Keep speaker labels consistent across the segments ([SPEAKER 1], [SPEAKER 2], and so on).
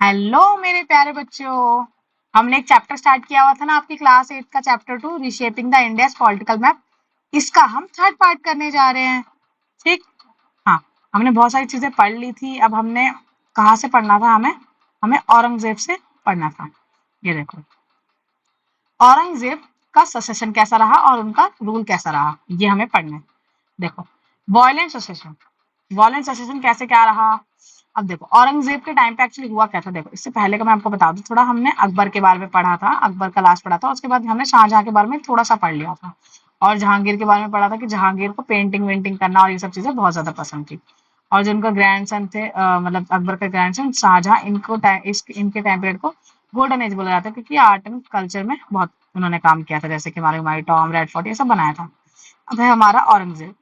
[SPEAKER 1] Hello मेरे प्यारे बच्चों। हमने एक चैप्टर स्टार्ट किया हुआ था ना, आपकी क्लास 8 का chapter 2 reshaping the India's political map. इसका हम थर्ड पार्ट करने जा रहे हैं। ठीक। हाँ। हमने बहुत सारी चीजें पढ़ ली थी। अब हमने कहाँ से पढ़ना था? हमें हमें औरंगजेब से पढ़ना था। ये देखो, औरंगजेब का सक्सेशन कैसा रहा और उनका रूल कैसा रहा, ये हमें पढ़ना है। देखो, वॉयलेंट सक्सेशन। वॉयलेंट सक्सेशन कैसे क्या रहा? अब देखो, औरंगजेब के टाइम पे एक्चुअली हुआ क्या था। देखो, इससे पहले का मैं आपको बता दूं, थोड़ा हमने अकबर के बारे में पढ़ा था, अकबर का लास्ट पढ़ा था। उसके बाद हमने शाहजहां के बारे में थोड़ा सा पढ़ लिया था, और जहांगीर के बारे में पढ़ा था कि जहांगीर को पेंटिंग वेंटिंग करना और ये सब चीजें बहुत ज्यादा पसंद थी। और जो उनका ग्रैंड सन थे, मतलब अकबर का ग्रैंड सन शाहजहां, इनके टाइम पीरियड को गोल्डन एज बोला जाता है, क्योंकि आर्ट एंड कल्चर में बहुत उन्होंने काम किया था, जैसे कि हमारे हमारी टॉम रेड फोर्ट ये सब बनाया था। अब है हमारा औरंगजेब।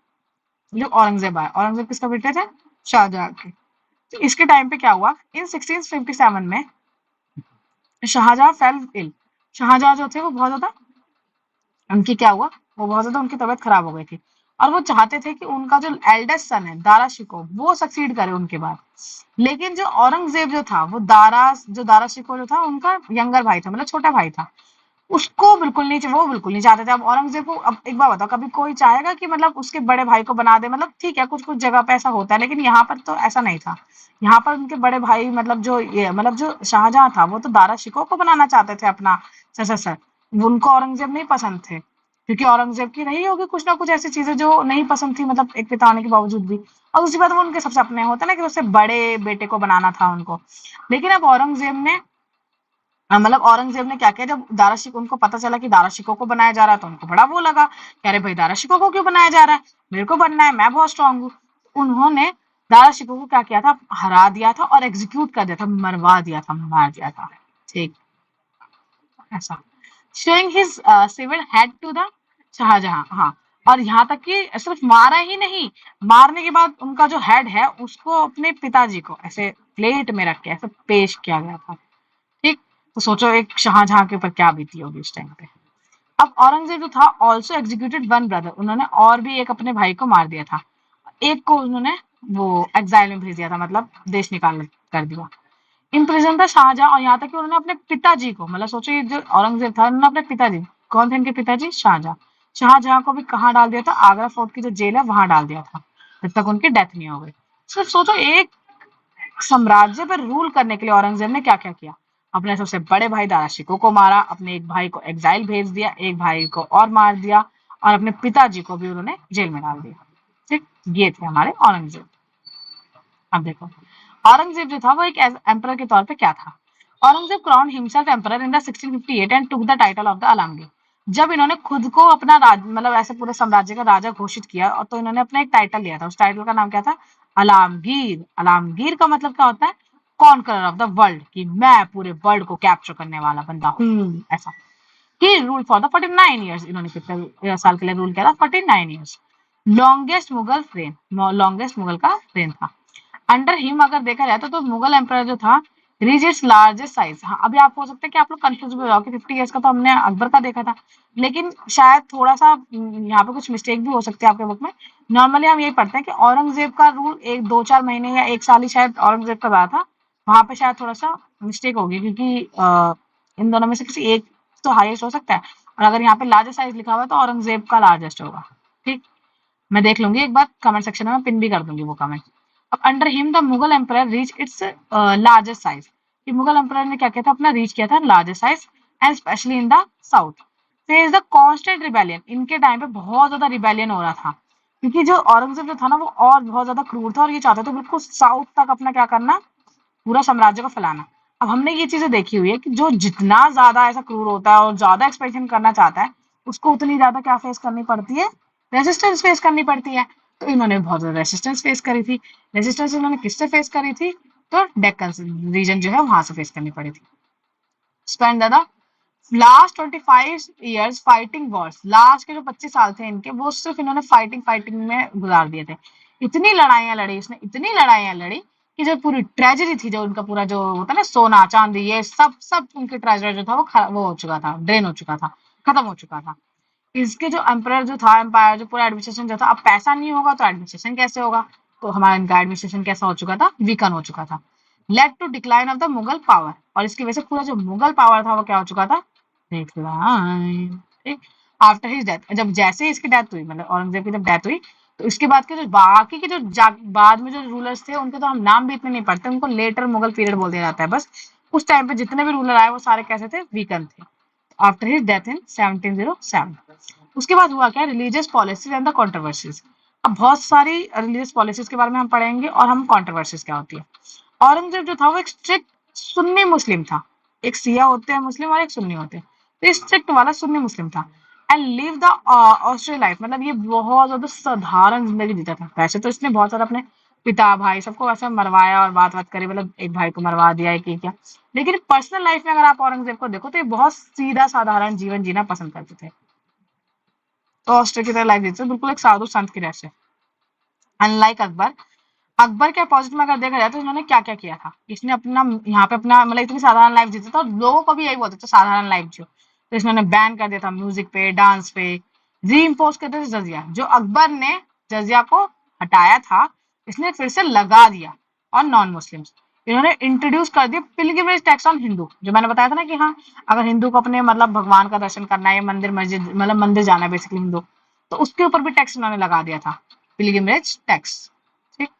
[SPEAKER 1] जो औरंगजेब आया, औरंगजेब किसका बेटे थे? शाहजहां के। तो इसके टाइम पे क्या हुआ, इन 1657 में शाहजहां फेल इल। शाहजहां जो थे वो बहुत ज्यादा, उनकी क्या हुआ, वो बहुत ज्यादा उनकी तबीयत खराब हो गई थी। और वो चाहते थे कि उनका जो एल्डेस्ट सन है दारा शिकोह, वो सक्सीड करे उनके बाद। लेकिन जो औरंगजेब जो था, वो दारा शिकोह जो था, उनका यंगर भाई था, मतलब छोटा भाई था। उसको बिल्कुल नहीं, वो बिल्कुल नहीं चाहते थे। अब औरंगजेब को, अब एक बार बताओ, कभी कोई चाहेगा कि मतलब उसके बड़े भाई को बना दे? मतलब ठीक है, कुछ कुछ जगह पे ऐसा होता है, लेकिन यहाँ पर तो ऐसा नहीं था। यहाँ पर उनके बड़े भाई, मतलब जो ये, मतलब जो शाहजहां था, वो तो दारा शिकोह को बनाना चाहते थे अपना सर। उनको औरंगजेब नहीं पसंद थे, क्योंकि औरंगजेब की रही होगी कुछ ना कुछ ऐसी चीजें जो नहीं पसंद थी, मतलब एक पिता होने के बावजूद भी। और दूसरी बात, वो उनके सबसे अपने होते ना कि उससे बड़े बेटे को बनाना था उनको। लेकिन अब औरंगजेब ने, मतलब औरंगजेब ने क्या किया, जब दारा शिकोह, उनको पता चला कि दारा शिकोह को बनाया जा रहा है, तो उनको बड़ा वो लगा कि अरे भाई, दारा शिकोह को क्यों बनाया जा रहा है, मेरे को बनना है, मैं बहुत स्ट्रांग हूँ। उन्होंने दारा शिकोह को क्या किया था, हरा दिया था और एग्जीक्यूट कर दिया था, मरवा दिया था, मार दिया था। ठीक, ऐसा। Showing his severed head to the Shahjahan. हाँ। और यहाँ तक कि सिर्फ मारा ही नहीं, मारने के बाद उनका जो हेड है उसको अपने पिताजी को ऐसे प्लेट में रख के ऐसे पेश किया गया था। ठीक। तो सोचो एक शाहजहां के ऊपर क्या बीती होगी उस टाइम पे। अब औरंगजेब जो था ऑल्सो एग्जीक्यूटेड वन ब्रदर, उन्होंने और भी एक अपने भाई को मार दिया था। एक को उन्होंने वो एग्जाइल में भेज दिया था, मतलब देश निकाल कर दिया। इम्प्रिजन था शाहजहां, और यहाँ तक कि उन्होंने अपने पिताजी को, मतलब सोचो ये जो औरंगजेब था, उन्होंने अपने पिताजी, कौन थे इनके पिताजी? शाहजहां। शाहजहां को भी कहाँ डाल दिया था? आगरा फोर्ट की जो जेल है वहां डाल दिया था, जब तक उनकी डेथ नहीं हो गई। सिर्फ सोचो, एक साम्राज्य पर रूल करने के लिए औरंगजेब ने क्या क्या किया। अपने सबसे बड़े भाई दारा शिकोह को मारा, अपने एक भाई को एग्जाइल भेज दिया, एक भाई को और मार दिया, और अपने पिताजी को भी उन्होंने जेल में डाल दिया। ठीक। ये थे हमारे औरंगजेब। अब देखो, औरंगजेब जो था वो एक एम्परर के तौर पे क्या था। Aurangzeb crown himself emperor in the 1658 and took the title of the Alamgir. जब इन्होंने खुद को अपना राज, मतलब ऐसे पूरे साम्राज्य का राजा घोषित किया, और तो इन्होंने अपना एक टाइटल लिया था। उस टाइटल का नाम क्या था? आलमगीर। आलमगीर का मतलब क्या होता है? कॉन्करर ऑफ द वर्ल्ड, कि मैं पूरे वर्ल्ड को कैप्चर करने वाला बंदा हूँ, ऐसा। ही रूल फॉर द 49 ईयर्स। इन्होंने कितने साल के लिए रूल किया था? 49 years. Longest Mughal rain, longest Mughal का रेन था। अंडर हिम अगर देखा जाए तो मुगल एम्पायर जो था रीच इट्स लार्जेस्ट साइज। हाँ, अभी आप हो सकता है कि आप लोग कंफ्यूज हो जाओ कि 50 ईयर्स का तो हमने अकबर का देखा था, लेकिन शायद थोड़ा सा यहाँ पे कुछ मिस्टेक भी हो सकती है आपके बुक में। नॉर्मली हम यही पढ़ते हैं कि औरंगजेब का रूल एक दो चार महीने या एक साल ही शायद औरंगजेब का रहा था। वहां पे शायद थोड़ा सा मिस्टेक होगी, क्योंकि इन दोनों में से किसी एक तो हाईएस्ट हो सकता है, और अगर यहाँ पे लार्जेस्ट साइज लिखा हुआ है तो औरंगजेब का लार्जेस्ट होगा। ठीक। मैं देख लूंगी एक बार, कमेंट सेक्शन में पिन भी कर दूंगी वो कमेंट। अब under him the Mughal empire reach its largest size. कि मुगल एम्पायर ने क्या किया था, अपना रीच किया था largest size, and specially in the south. Face the constant rebellion. इनके टाइम पे बहुत ज्यादा रिबेलियन हो रहा था, क्योंकि जो औरंगजेब जो था ना, वो और बहुत ज्यादा क्रूर था, और ये चाहते थे बिल्कुल साउथ तक अपना क्या करना, पूरा साम्राज्य को फैलाना। अब हमने ये चीजें देखी हुई है कि जो जितना ज्यादा ऐसा क्रूर होता है और ज्यादा एक्सपेंशन करना चाहता है, उसको उतनी ज्यादा क्या फेस करनी पड़ती है? रेजिस्टेंस फेस करनी पड़ती है। तो इन्होंने बहुत ज्यादा रेजिस्टेंस फेस करी थी। रेजिस्टेंस इन्होंने किससे फेस करी थी? तो डेक्कन रीजन जो है वहां से फेस करनी पड़ी थी। Spend the last 25 years fighting Wars. Last के जो 25 साल थे इनके, वो सिर्फ इन्होंने फाइटिंग फाइटिंग में गुजार दिए थे। इतनी लड़ाइयां लड़ी इसने, इतनी लड़ाइयां लड़ी कि जो पूरी ट्रेजरी थी, जो उनका पूरा जो होता है ना, सोना चांदी, ये सब सब उनके ट्रेजर जो था वो हो चुका था, ड्रेन हो चुका था, खत्म हो चुका था। इसके जो एम्पायर जो था, एम्पायर जो पूरा एडमिनिस्ट्रेशन जो था, अब पैसा नहीं होगा तो एडमिनिस्ट्रेशन कैसे होगा? तो हमारा इनका एडमिनिस्ट्रेशन कैसा हो चुका था? वीकन हो चुका था। Led to decline of the Mughal power, और इसकी वजह से पूरा जो मुगल पावर था वो क्या हो चुका था, डिक्लाइन। ठीक, आफ्टर हिज डेथ, जब जैसे ही इसकी डेथ हुई, मतलब औरंगजेब की जब डेथ हुई, तो इसके बाद के जो बाकी के जो बाद में जो रूलर्स थे उनके तो हम नाम भी इतने नहीं पढ़ते, उनको लेटर मुगल पीरियड बोल दिया जाता है बस। उस टाइम पे जितने भी रूलर आए वो सारे कैसे थे, वीकन थे। आफ्टर हिज डेथ इन 1707, उसके बाद हुआ क्या, religious policies and the controversies. अब बहुत सारी रिलीजियस पॉलिसीज के बारे में हम पढ़ेंगे और हम कंट्रोवर्सीज क्या होती है। औरंगजेब जो था वो एक स्ट्रिक्ट सुन्नी मुस्लिम था, एक सिया होते हैं मुस्लिम और एक सुन्नी होते हैं, तो स्ट्रिक्ट वाला सुन्नी मुस्लिम था। एंड लिव द ऑस्ट्रियल लाइफ, मतलब ये बहुत ज्यादा साधारण जिंदगी जीता था। वैसे तो इसने बहुत सारा अपने पिता भाई सबको वैसे मरवाया और बात बात करी, मतलब एक भाई को मरवा दिया, एक क्या, लेकिन पर्सनल लाइफ में अगर आप औरंगजेब को देखो तो ये बहुत सीधा साधारण जीवन जीना पसंद करते थे। तो ऑस्ट्रिया की तरह लाइफ जीते थे, बिल्कुल एक साधु संत की जैसे। अनलाइक अकबर, अकबर के अपोजिट में अगर देखा जाए तो इन्होंने क्या क्या किया था, इसने अपना यहाँ पे अपना मतलब इतनी साधारण लाइफ जीता था और लोगों को भी यही बोलते थे साधारण लाइफ जो, तो इसने बैन कर दिया था म्यूजिक पे, डांस पे, री इम्पोज करते थे जजिया, जो अकबर ने जजिया को हटाया था इसने फिर से लगा दिया और नॉन मुस्लिम्स। इन्होंने इंट्रोड्यूस कर दिया पिलग्रिमेज टैक्स ऑन हिंदू, जो मैंने बताया था ना कि हाँ अगर हिंदू को अपने मतलब भगवान का दर्शन करना है, मंदिर मस्जिद मतलब मंदिर जाना है बेसिकली हिंदू, तो उसके ऊपर भी टैक्स इन्होंने लगा दिया था, पिलग्रिमेज टैक्स। ठीक,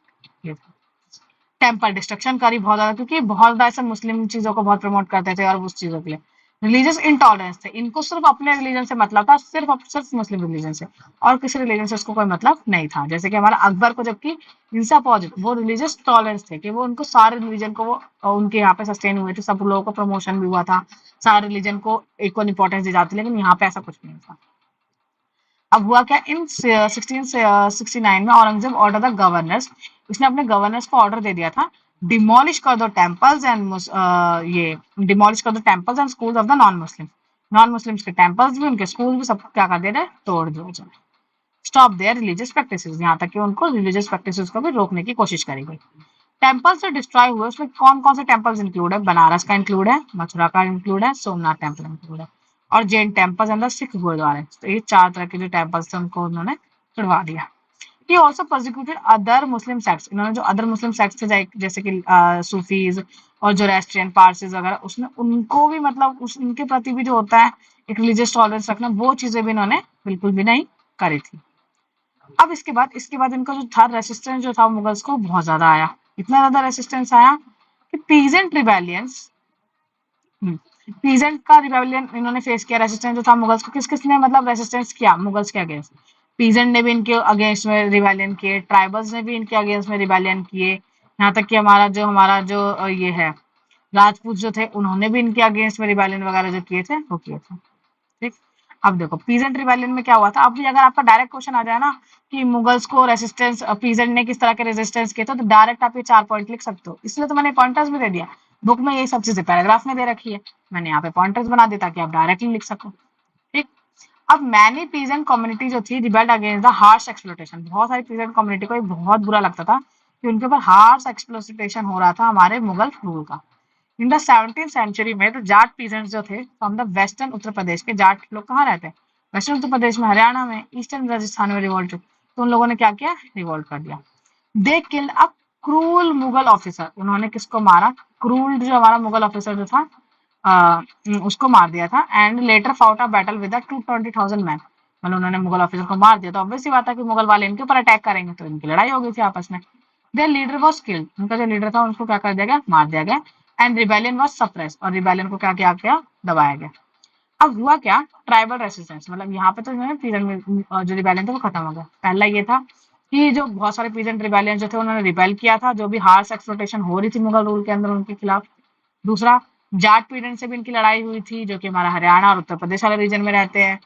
[SPEAKER 1] टेम्पल डिस्ट्रक्शन करी बहुत ज्यादा, क्योंकि बहुत ज्यादा ऐसे मुस्लिम चीजों को बहुत प्रमोट करते थे और उस चीजों के लिए। रिलीजियस इंटॉलरेंस थे, इनको सिर्फ अपने रिलीजन से मतलब था, सिर्फ मुस्लिम रिलीजन से, और किसी रिलीजन से उसको कोई मतलब नहीं था। जैसे कि हमारा अकबर को, जबकि इनसे अपोजिट वो रिलीजियस टॉलरेंस थे कि वो उनको सारे रिलीजन को वो उनके यहाँ पे सस्टेन हुए थे, सब लोगों को प्रमोशन भी हुआ था, सारे रिलीजन को इक्वल इंपॉर्टेंस दी जाती, लेकिन यहाँ पे ऐसा कुछ नहीं था। अब हुआ क्या, इन 1669 में औरंगजेब ऑर्डर द गवर्नर्स, इसने अपने गवर्नर्स को ऑर्डर दे दिया था, डिमोलिश कर दो टेम्पल्स एंड ये डिमोलिश कर दो temples and schools of the non Muslims के टेम्पल्स भी उनके स्कूल भी सब क्या कर दे रहे, तोड़ दिया जाए। स्टॉप देयर रिलीजियस प्रैक्टिसेस, यहाँ तक कि उनको रिलीजियस प्रैक्टिसेस को भी रोकने की कोशिश करी गई। टेम्पल्स जो डिस्ट्रॉय हुए उसमें कौन कौन से टेम्पल्स इंक्लूड है, बनारस का इंक्लूड है, मथुरा का इंक्लूड है, सोमनाथ टेम्पल इंक्लूड है, और जैन टेम्पल्स अंदर सिख गुरुद्वारे, तो ये चार तरह के जो टेम्पल्स थे उनको उन्होंने छुड़वा दिया। He also prosecuted other Muslim sects, इन्होंने जो अदर मुस्लिम सेक्ट्स थे जैसे कि सूफीज और जो रेस्ट्रियन पारसीज वगैरह, उसमें उनको भी मतलब उनके प्रति भी जो होता है एक रिलीजियस टॉलरेंस रखना, वो चीजें भी इन्होंने बिल्कुल भी नहीं करी थी। अब इसके बाद इनका जो था रेसिस्टेंस जो था मुगल्स को बहुत ज्यादा आया, इतना ज्यादा रेसिस्टेंस आया कि पीजेंट रिबेलियंस, पीजेंट का रिबेलियन इन्होंने फेस किया। रेसिस्टेंस जो था मुगल्स को, किस किसने मतलब रेसिस्टेंस किया मुगल्स के अगेंस्ट, पीजेंट ने भी इनके अगेंस्ट में रिबेलियन किए, ट्राइबल्स ने भी इनके अगेंस्ट में रिबेलियन किए, यहाँ तक कि हमारा जो ये है राजपूत जो थे उन्होंने भी इनके अगेंस्ट में रिबेलियन वगैरह जो किए थे वो किए थे। ठीक, अब देखो पीजेंट रिबेलियन में क्या हुआ था। अब भी अगर आपका डायरेक्ट क्वेश्चन आ जाए ना कि मुगल्स को रेसिस्टेंस पीजेंट ने किस तरह के रेजिस्टेंस किए थे, तो डायरेक्ट आप ये 4 पॉइंट लिख सकते हो, इसलिए तो मैंने पॉइंटर्स भी दे दिया। बुक में ये सब चीजें पैराग्राफ में दे रखी है, मैंने यहाँ पे पॉइंटर्स बना दिया ताकि आप डायरेक्टली लिख सको। ठीक, अब मैनी पीजेंट कम्युनिटी जो थी rebelled against the harsh exploitation, बहुत सारी पीजेंट कम्युनिटी को बहुत बुरा लगता था कि उनके ऊपर हार्श एक्सप्लॉयटेशन हो रहा था हमारे मुगल रूल का। इन द 17th सेंचुरी में तो जाट पीजेंट्स जो थे from the western Uttar Pradesh के, जाट लोग कहाँ रहते हैं, वेस्टर्न उत्तर प्रदेश में, हरियाणा में, ईस्टर्न राजस्थान में रिवोल्ट, तो उन लोगों ने क्या किया, रिवोल्ट कर दिया। They killed a cruel Mughal officer, उन्होंने किसको मारा, क्रूल जो हमारा मुगल ऑफिसर जो था उसको मार दिया था। And later fought a battle with 220,000 man, मतलब उन्होंने मुगल ऑफिसर को मार दिया, तो ऑब्वियस सी बात है कि मुगल वाले इनके ऊपर अटैक करेंगे, तो इनकी लड़ाई हो गई थी आपस में। देयर लीडर वाज किल्ड, उनका जो लीडर था उनको क्या कर दिया गया, मार दिया गया। एंड रिबेलियन वाज सप्रेस, और रिबेलियन को क्या किया गया, दबाया गया। अब हुआ क्या, ट्राइबल रेसिस्टेंस, मतलब यहाँ पे तो जो रिबेलियन था वो खत्म हो गया। पहला ये था कि जो बहुत सारे पीजेंट रिबेलियन जो थे उन्होंने रिबेल किया था, जो भी हार्श एक्सप्लॉयटेशन हो रही थी मुगल रूल के अंदर उनके खिलाफ। दूसरा, जाट पीढ़ी से भी इनकी लड़ाई हुई थी, जो कि हमारा हरियाणा और उत्तर प्रदेश वाले रीजन में रहते हैं।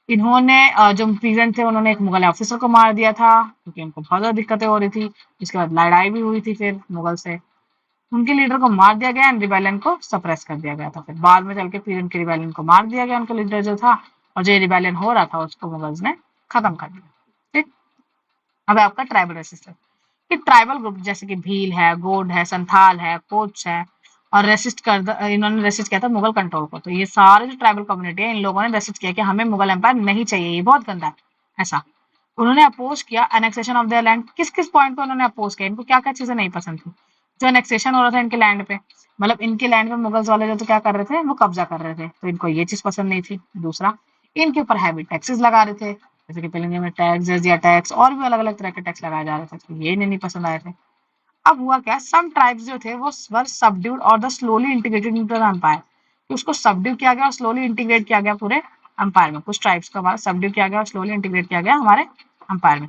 [SPEAKER 1] इन्होंने जो पीजेंट थे उन्होंने एक मुगल ऑफिसर को मार दिया था, क्योंकि उनको बहुत ज्यादा दिक्कतें हो रही थी। इसके बाद लड़ाई भी हुई थी फिर मुगल से, उनके लीडर को मार दिया गया एंड रिबेलियन को सप्रेस कर दिया गया था। फिर बाद में चल के पीजेंट के रिबेलियन को मार दिया गया, उनका लीडर जो था, और जो रिबेलियन हो रहा था उसको मुगल्स ने खत्म कर दिया। ठीक, अब आपका ट्राइबल रेसिस्टेंस, कि ट्राइबल ग्रुप जैसे कि भील है, गोंड है, संथाल है, कोच है, और इन्होंने रेसिस्ट किया था मुगल कंट्रोल को। तो ये सारे जो ट्राइबल कम्युनिटी है इन लोगों ने रेसिस्ट किया कि हमें मुगल एम्पायर नहीं चाहिए, ये बहुत गंदा है ऐसा। उन्होंने अपोज किया एनेक्सेशन ऑफ देयर लैंड, किस किस पॉइंट पे उन्होंने अपोज किया, इनको क्या क्या चीजें नहीं पसंद थी। जो एनेक्सेशन हो रहा था इनके लैंड पे, मतलब इनके लैंड पे मुगल्स वाले जो तो क्या कर रहे थे, वो कब्जा कर रहे थे, तो इनको ये चीज पसंद नहीं थी। दूसरा, इनके ऊपर हैवी टैक्सेस लगा रहे थे, जैसे कि पिलंगे में टैक्स, जजिया टैक्स और भी अलग अलग तरह के टैक्स लगाए जा रहे थे, तो ये इन्हें नहीं पसंद आए थे। अब हुआ क्या, सम ट्राइब्स जो थे वो वर सबड्यूड और the slowly integrated into the empire, तो उसको सबड्यू किया गया और स्लोली इंटीग्रेट किया गया पूरे एम्पायर में। कुछ ट्राइब्स को हमारा सबड्यू किया गया और स्लोली इंटीग्रेट किया गया हमारे एम्पायर में।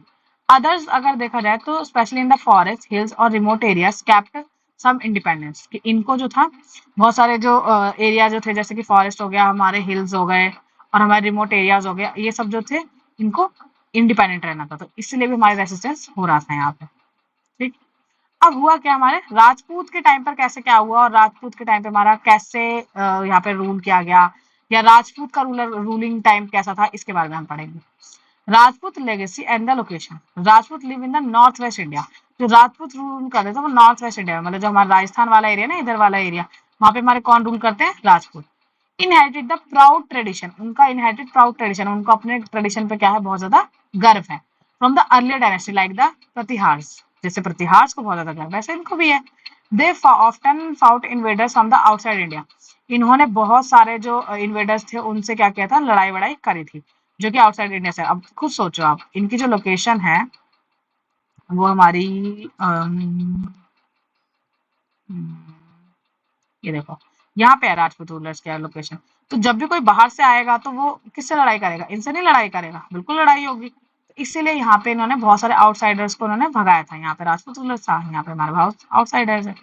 [SPEAKER 1] अदर्स अगर देखा जाए तो specially in the forest, hills और रिमोट एरियाज कैप्ट सम इंडिपेंडेंस, कि इनको जो था बहुत सारे जो एरिया जो थे, जैसे कि फॉरेस्ट हो गया, हमारे हिल्स हो गए और हमारे रिमोट एरियाज हो गया, ये सब जो थे इनको इंडिपेंडेंट रहना था, तो इसलिए भी हमारे रेसिस्टेंस हो रहा था यहाँ पे। ठीक, अब हुआ क्या, हमारे राजपूत के टाइम पर कैसे क्या हुआ और राजपूत के टाइम पे हमारा कैसे यहाँ पे रूल किया गया, या राजपूत का रूलिंग टाइम कैसा था, इसके बारे में हम पढ़ेंगे। Rajput legacy and the location, Rajput live in the north west India, जो राजपूत रूल कर रहे थे वो नॉर्थ वेस्ट इंडिया में, मतलब जो हमारा राजस्थान वाला एरिया ना, इधर वाला एरिया, वहां पे हमारे कौन रूल करते हैं, Rajput. Inherited the proud tradition, उनका इनहेरिटेड प्राउड ट्रेडिशन, उनको अपने ट्रेडिशन पे क्या है, बहुत ज्यादा गर्व है, from the earlier dynasty like the Pratiharas, जैसे प्रतिहार्स को बहुत ज्यादा गर्व है, वैसे इनको भी है। They often fought invaders from the outside India, इन्होंने बहुत सारे जो इन्वेडर्स थे उनसे क्या किया था, लड़ाई वड़ाई करी थी, जो कि आउटसाइड इंडिया से। अब खुद सोचो आप, इनकी जो लोकेशन है वो हमारी ये देखो, यहाँ पे है राजपूत रूलर्स का लोकेशन। तो जब भी कोई बाहर से आएगा तो वो किससे लड़ाई करेगा, इनसे नहीं लड़ाई करेगा, बिल्कुल लड़ाई होगी। तो इसीलिए यहाँ पे इन्होंने बहुत सारे आउटसाइडर्स को उन्होंने भगाया था, यहाँ पे राजपूत रूलर्स था, यहाँ पे हमारे भाव आउटसाइडर्स है।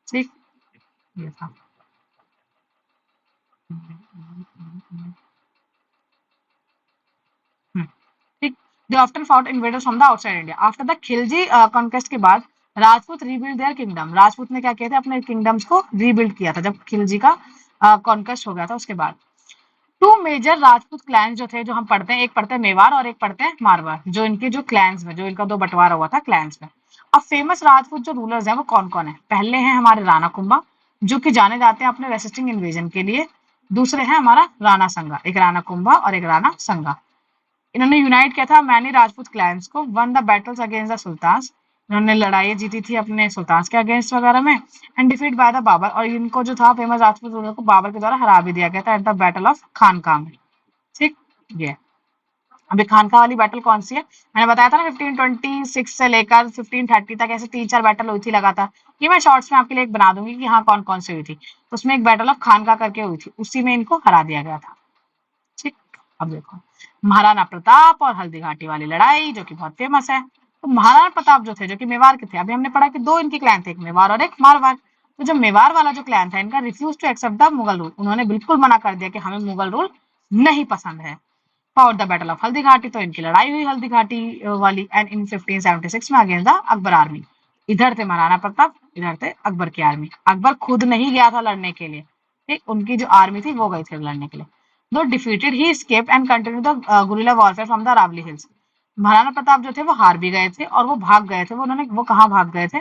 [SPEAKER 1] ठीक, ये था। ठीक, they often fought invaders from the outside India after the Khilji conquest के बाद Rajput rebuild their kingdom, Rajput ने क्या किया था, अपने किंगडम्स को रीबिल्ड किया था जब खिलजी का कॉन्क्वेस्ट हो गया था उसके बाद। टू मेजर राजपूत क्लैंस जो थे, जो हम पढ़ते हैं, एक पढ़ते हैं मेवाड़ और एक पढ़ते हैं मारवाड़, जो इनके जो क्लैंस में, जो इनका दो बंटवारा हुआ था क्लैंस में। अब फेमस राजपूत जो रूलर्स हैं वो कौन कौन है, पहले हैं हमारे राणा कुंभा, जो कि जाने जाते हैं अपने रेसिस्टिंग इन्वेजन के लिए। दूसरे हैं हमारा राणा संगा, एक राणा कुंभा और एक राणा संगा। इन्होंने यूनाइट किया था मैनी राजपूत क्लैंस को, won the battles against the sultans, इन्होंने लड़ाई जीती थी अपने सुल्तान के अगेंस्ट वगैरह में, and defeat by the Babur, और इनको जो था फेमस राजपूत रूलर को बाबर के द्वारा हरा भी दिया गया था एट द बैटल ऑफ खानका में। ठीक, ये अभी खानका वाली बैटल कौन सी है, मैंने बताया था ना 1526 से लेकर 1530 तक ऐसे 3-4 बैटल हुई थी लगातार, ये मैं शॉर्ट्स में आपके लिए एक बना दूंगी कि हाँ कौन कौन सी हुई थी। तो उसमें एक बैटल ऑफ खानका करके हुई थी, उसी में इनको हरा दिया गया था। ठीक, अब देखो महाराणा प्रताप और हल्दी घाटी वाली लड़ाई जो कि बहुत फेमस है। तो महाराणा प्रताप जो थे, जो कि मेवाड़ के थे, अभी हमने पढ़ा कि दो इनके क्लैन थे, एक मेवाड़ और एक मारवाड़। तो जो मेवाड़ वाला जो क्लैन था इनका, refuse to accept the Mughal rule, उन्होंने बिल्कुल मना कर दिया कि हमें मुगल रूल नहीं पसंद है। For the battle of Haldi Ghati, तो इनकी लड़ाई हुई हल्दी घाटी वाली, एंड इन 1576 में अगेंस्ट द अकबर आर्मी। इधर थे महाराणा प्रताप, इधर थे अकबर की आर्मी। अकबर खुद नहीं गया था लड़ने के लिए, ठीक, उनकी जो आर्मी थी वो गई थी लड़ने के लिए। Though defeated he escaped and continue the guerrilla warfare from the Aravalli hills, Maharana Pratap जो थे वो हार भी गए थे और वो भाग गए थे। वो कहाँ भाग गए थे,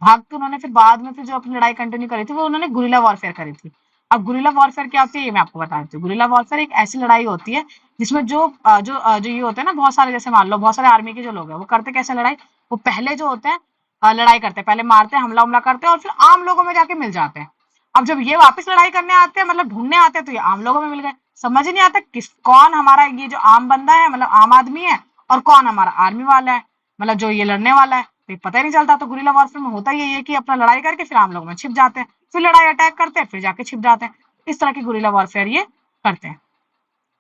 [SPEAKER 1] भाग के उन्होंने फिर बाद में फिर जो अपनी लड़ाई कंटिन्यू करी थी वो उन्होंने गुरिल्ला वॉरफेयर करी थी। अब गुरिल्ला वॉरफेयर क्या होती है ये मैं आपको बता देती हूँ। गुरिल्ला वॉरफेयर एक ऐसी लड़ाई होती है जिसमें जो ये होते हैं ना, बहुत सारे, जैसे मान लो बहुत सारे आर्मी के जो लोग हैं वो करते कैसे लड़ाई, वो पहले जो होते हैं लड़ाई करते हैं, पहले मारते हैं, हमला करते हैं और फिर आम लोगों में जाके मिल जाते हैं। अब जब ये वापस लड़ाई करने आते हैं, मतलब ढूंढने आते हैं, तो ये आम लोगों में मिल गए। समझ ही नहीं आता कौन हमारा ये जो आम बंदा है, मतलब आम आदमी है, और कौन हमारा आर्मी वाला है, मतलब जो ये लड़ने वाला है, तो पता ही नहीं चलता। तो गुरिल्ला वॉरफेयर में होता ही है कि अपना लड़ाई करके फिर आम लोगों में छिप जाते हैं, फिर लड़ाई अटैक करते हैं, फिर जाके छिप जाते हैं। इस तरह की गुरिल्ला वॉरफेयर ये करते हैं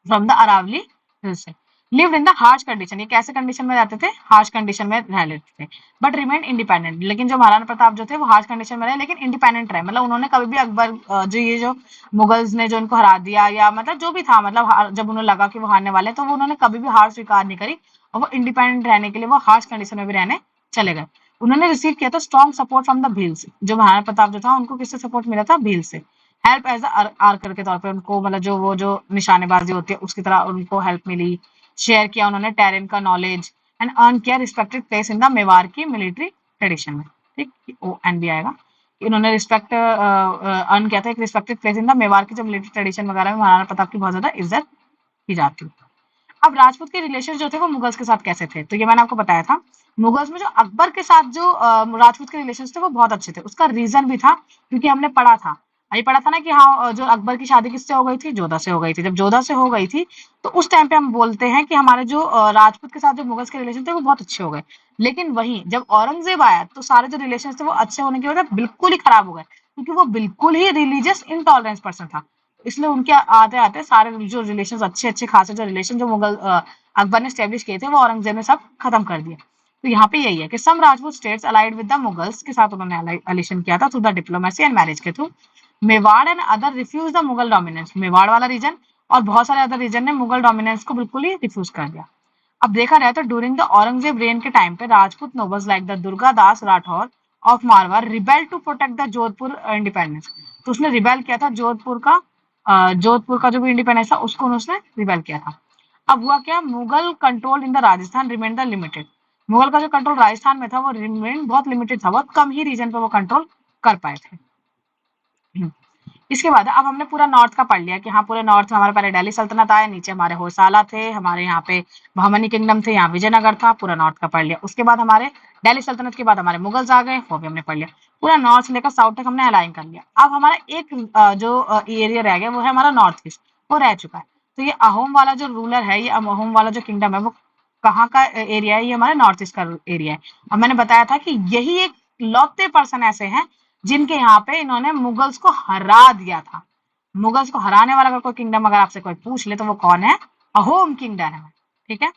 [SPEAKER 1] फ्रॉम द अरावली हिल से। Lived in the harsh condition, ये कैसे कंडीशन में रहते थे, हार्श कंडीशन में रह लेते थे, बट रिमेन इंडिपेंडेंट। लेकिन जो महाराणा प्रताप जो थे वो हार्श कंडीशन में रहे लेकिन इंडिपेंडेंट रहे, मतलब उन्होंने कभी भी अकबर जो मुगल्स ने जो इनको हरा दिया, या मतलब जो भी था, मतलब जब उन्हें लगा कि वो हारने वाले, तो वो उन्होंने कभी भी हार स्वीकार नहीं करी, और वो इंडिपेंडेंट रहने के लिए वो हार्श कंडीशन में भी रहने चले गए। उन्होंने रिसीव किया था strong support from the Bhils, जो महाराणा प्रताप जो था उनको किससे सपोर्ट मिला था, भील से। हेल्प एज आर्कर के तौर पे उनको, मतलब वो जो निशानेबाजी होती है उसकी तरह उनको हेल्प मिली। शेयर किया उन्होंने टेरेन का नॉलेज, एंड अर्न किया respected place in the Mewar की मिलिट्री ट्रेडिशन में। ठीक, ओ एन भी आएगा। इन्होंने रिस्पेक्ट अर्न किया था, एक respected place in the Mewar की जो मिलिट्री ट्रेडिशन वगैरह में महाराणा प्रताप की बहुत ज्यादा इज्जत की जाती है। अब राजपूत के रिलेशन जो थे वो मुगल्स के साथ कैसे थे, तो ये मैंने आपको बताया था मुगल्स में जो अकबर के साथ जो राजपूत के रिलेशन थे वो बहुत अच्छे थे। उसका रीजन भी था क्योंकि हमने पढ़ा था, अभी पढ़ा था ना कि हाँ जो अकबर की शादी किससे हो गई थी, जोधा से हो गई थी। जब जोधा से हो गई थी तो उस टाइम पे हम बोलते हैं कि हमारे जो राजपूत के साथ जो मुगल्स के रिलेशन थे वो बहुत अच्छे हो गए। लेकिन वहीं जब औरंगजेब आया तो सारे जो रिलेशन थे वो अच्छे होने की वजह बिल्कुल ही खराब हो गए, क्योंकि वो बिल्कुल ही रिलीजियस इनटॉलरेंस पर्सन था। इसलिए उनके आते आते सारे जो रिलेशन अच्छे अच्छे खासे जो रिलेशन जो मुगल अकबर ने स्टेब्लिश किए थे वो औरंगजेब ने सब खत्म कर दिए। तो यहाँ पे यही है कि some Rajput states allied with the Mughals के साथ उन्होंने अलिशन किया था through the diplomacy and marriage के थ्रू। Mewar and other refuse the Mughal dominance, Mewar वाला रीजन और बहुत सारे अदर रीजन ने मुगल डोमिनेंस को बिल्कुल ही रिफ्यूज कर दिया। अब देखा जाए तो ड्यूरिंग द औरंगजेब रेन के टाइम पे Rajput nobles like the Durga Das Rathore of Marwar rebel to protect the Jodhpur independence. तो उसने रिबेल किया था जोधपुर का जो भी इंडिपेंडेंस था उसको उसने रिबेल किया था। अब हुआ क्या, Mughal control in the Rajasthan remain the limited. Mughal का जो कंट्रोल राजस्थान में था वो रिमेन बहुत लिमिटेड था, बहुत कम ही रीजन पे वो कंट्रोल कर पाए थे। इसके बाद अब हमने पूरा नॉर्थ का पढ़ लिया कि हाँ पूरे नॉर्थ में हमारे पहले दिल्ली सल्तनत आया, नीचे हमारे होयसाला थे, हमारे यहाँ पे बहमनी किंगडम थे, यहाँ विजयनगर था, पूरा नॉर्थ का पढ़ लिया। उसके बाद हमारे दिल्ली सल्तनत के बाद हमारे मुगल्स आ गए, वो भी हमने पढ़ लिया। पूरा नॉर्थ से लेकर साउथ तक हमने अलाइन कर लिया। अब हमारा एक जो एरिया रह गया वो है हमारा नॉर्थ ईस्ट, वो रह चुका है। तो ये अहोम वाला जो रूलर है, ये अहोम वाला जो किंगडम है वो कहाँ का एरिया है, ये हमारे नॉर्थ ईस्ट का एरिया है। और मैंने बताया था कि यही एक लौते पर्सन ऐसे हैं जिनके यहाँ पे इन्होंने मुगल्स को हरा दिया था। मुगल्स को हराने वाला अगर कोई किंगडम अगर आपसे कोई पूछ ले तो वो कौन है, अहोम किंगडम है। ठीक है।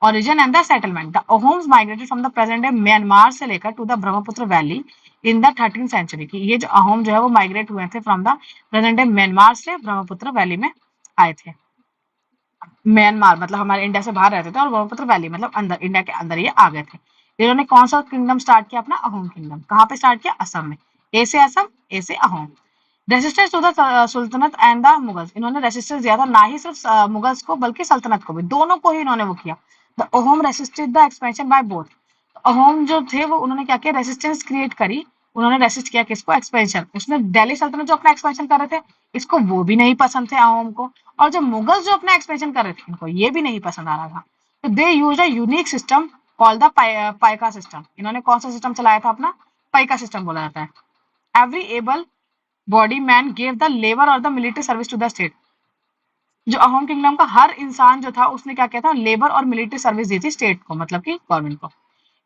[SPEAKER 1] Origin and the settlement, the Ahoms migrated from the present day Myanmar से लेकर to the Brahmaputra valley in the 13th century की। ये जो अहोम जो है वो माइग्रेट हुए थे from the present day Myanmar से ब्रह्मपुत्र वैली में आए थे। म्यांमार मतलब हमारे इंडिया से बाहर रहते थे और ब्रह्मपुत्र वैली मतलब अंदर, इंडिया के अंदर ये आ गए थे। इन्होंने कौन सा किंगडम स्टार्ट किया अपना, अहोम किंगडम। कहाँ पे स्टार्ट किया, असम में। ए से असम, ए से Ahom. Resistance to the sultanate and the Mughals, इन्होंने रेसिस्टेंस दिया था ना ही सिर्फ मुगल्स को बल्कि सल्तनत को भी, दोनों को ही इन्होंने वो किया। The Ahom resisted the expansion by both. Ahom जो थे वो उन्होंने क्या किया, रेसिस्टेंस क्रिएट करी। उन्होंने रेसिस्ट किया किसको, एक्सपेंशन। उसने दिल्ली सल्तनत जो अपना एक्सपेंशन कर रहे थे इसको वो भी नहीं पसंद थे अहोम को, और जो मुगल्स जो अपना एक्सपेंशन कर रहे थे इनको ये भी नहीं पसंद आ रहा था। तो they use a unique system called the Paika system. इन्होंने कौन सा सिस्टम चलाया था अपना, पाइका सिस्टम बोला जाता है। Every able body man gave the labour और the military service to the state. जो अहोम किंगडम का हर इंसान जो था उसने क्या किया था, लेबर और मिलिट्री सर्विस दी थी स्टेट को, मतलब कि गवर्नमेंट को।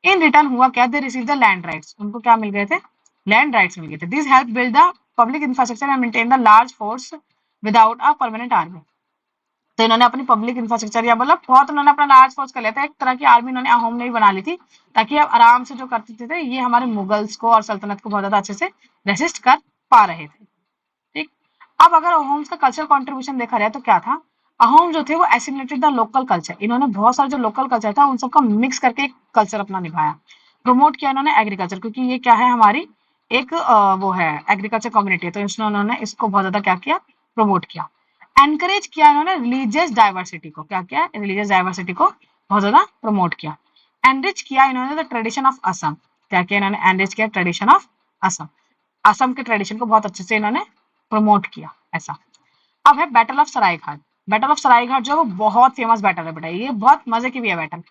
[SPEAKER 1] इन रिटर्न हुआ क्या, they receive the land rights. उनको क्या मिल गए थे, लैंड राइट्स मिल गए थे। This help build the public infrastructure and maintain the large force without a permanent army. तो इन्होंने अपनी पब्लिक इंफ्रास्ट्रक्चर या मतलब बहुत उन्होंने अपना लार्ज फोर्स कर लिया था, एक तरह की आर्मी इन्होंने अहोम ने भी बना ली थी, ताकि अब आराम से जो करते थे ये हमारे मुगल्स को और सल्तनत को बहुत ज्यादा अच्छे से रेसिस्ट कर पा रहे थे। ठीक। अब अगर अहोम्स का कल्चर कंट्रीब्यूशन देखा जाए तो क्या था, अहोम जो थे वो एसिमिलेटेड द लोकल कल्चर। इन्होंने बहुत सारे जो लोकल कल्चर था उन सबका मिक्स करके एक कल्चर अपना निभाया। प्रमोट किया इन्होंने एग्रीकल्चर, क्योंकि ये क्या है हमारी एक वो है एग्रीकल्चर कम्युनिटी, तो इसलिए उन्होंने इसको बहुत ज्यादा क्या किया, प्रमोट किया। एनकरेज किया इन्होंने रिलीजियस डाइवर्सिटी को, क्या किया, रिलीजियस डाइवर्सिटी को बहुत ज्यादा प्रमोट किया। एनरिच किया इन्होंने द ट्रेडिशन ऑफ असम। क्या किया इन्होंने, एनरिच किया ट्रेडिशन ऑफ असम। असम के ट्रेडिशन को बहुत अच्छे से इन्होंने प्रमोट किया ऐसा। अब है battle of Saraighat. Battle of Saraighat जो है वो बहुत फेमस बैटल है बेटा, ये बहुत मजे की भी है बैटल।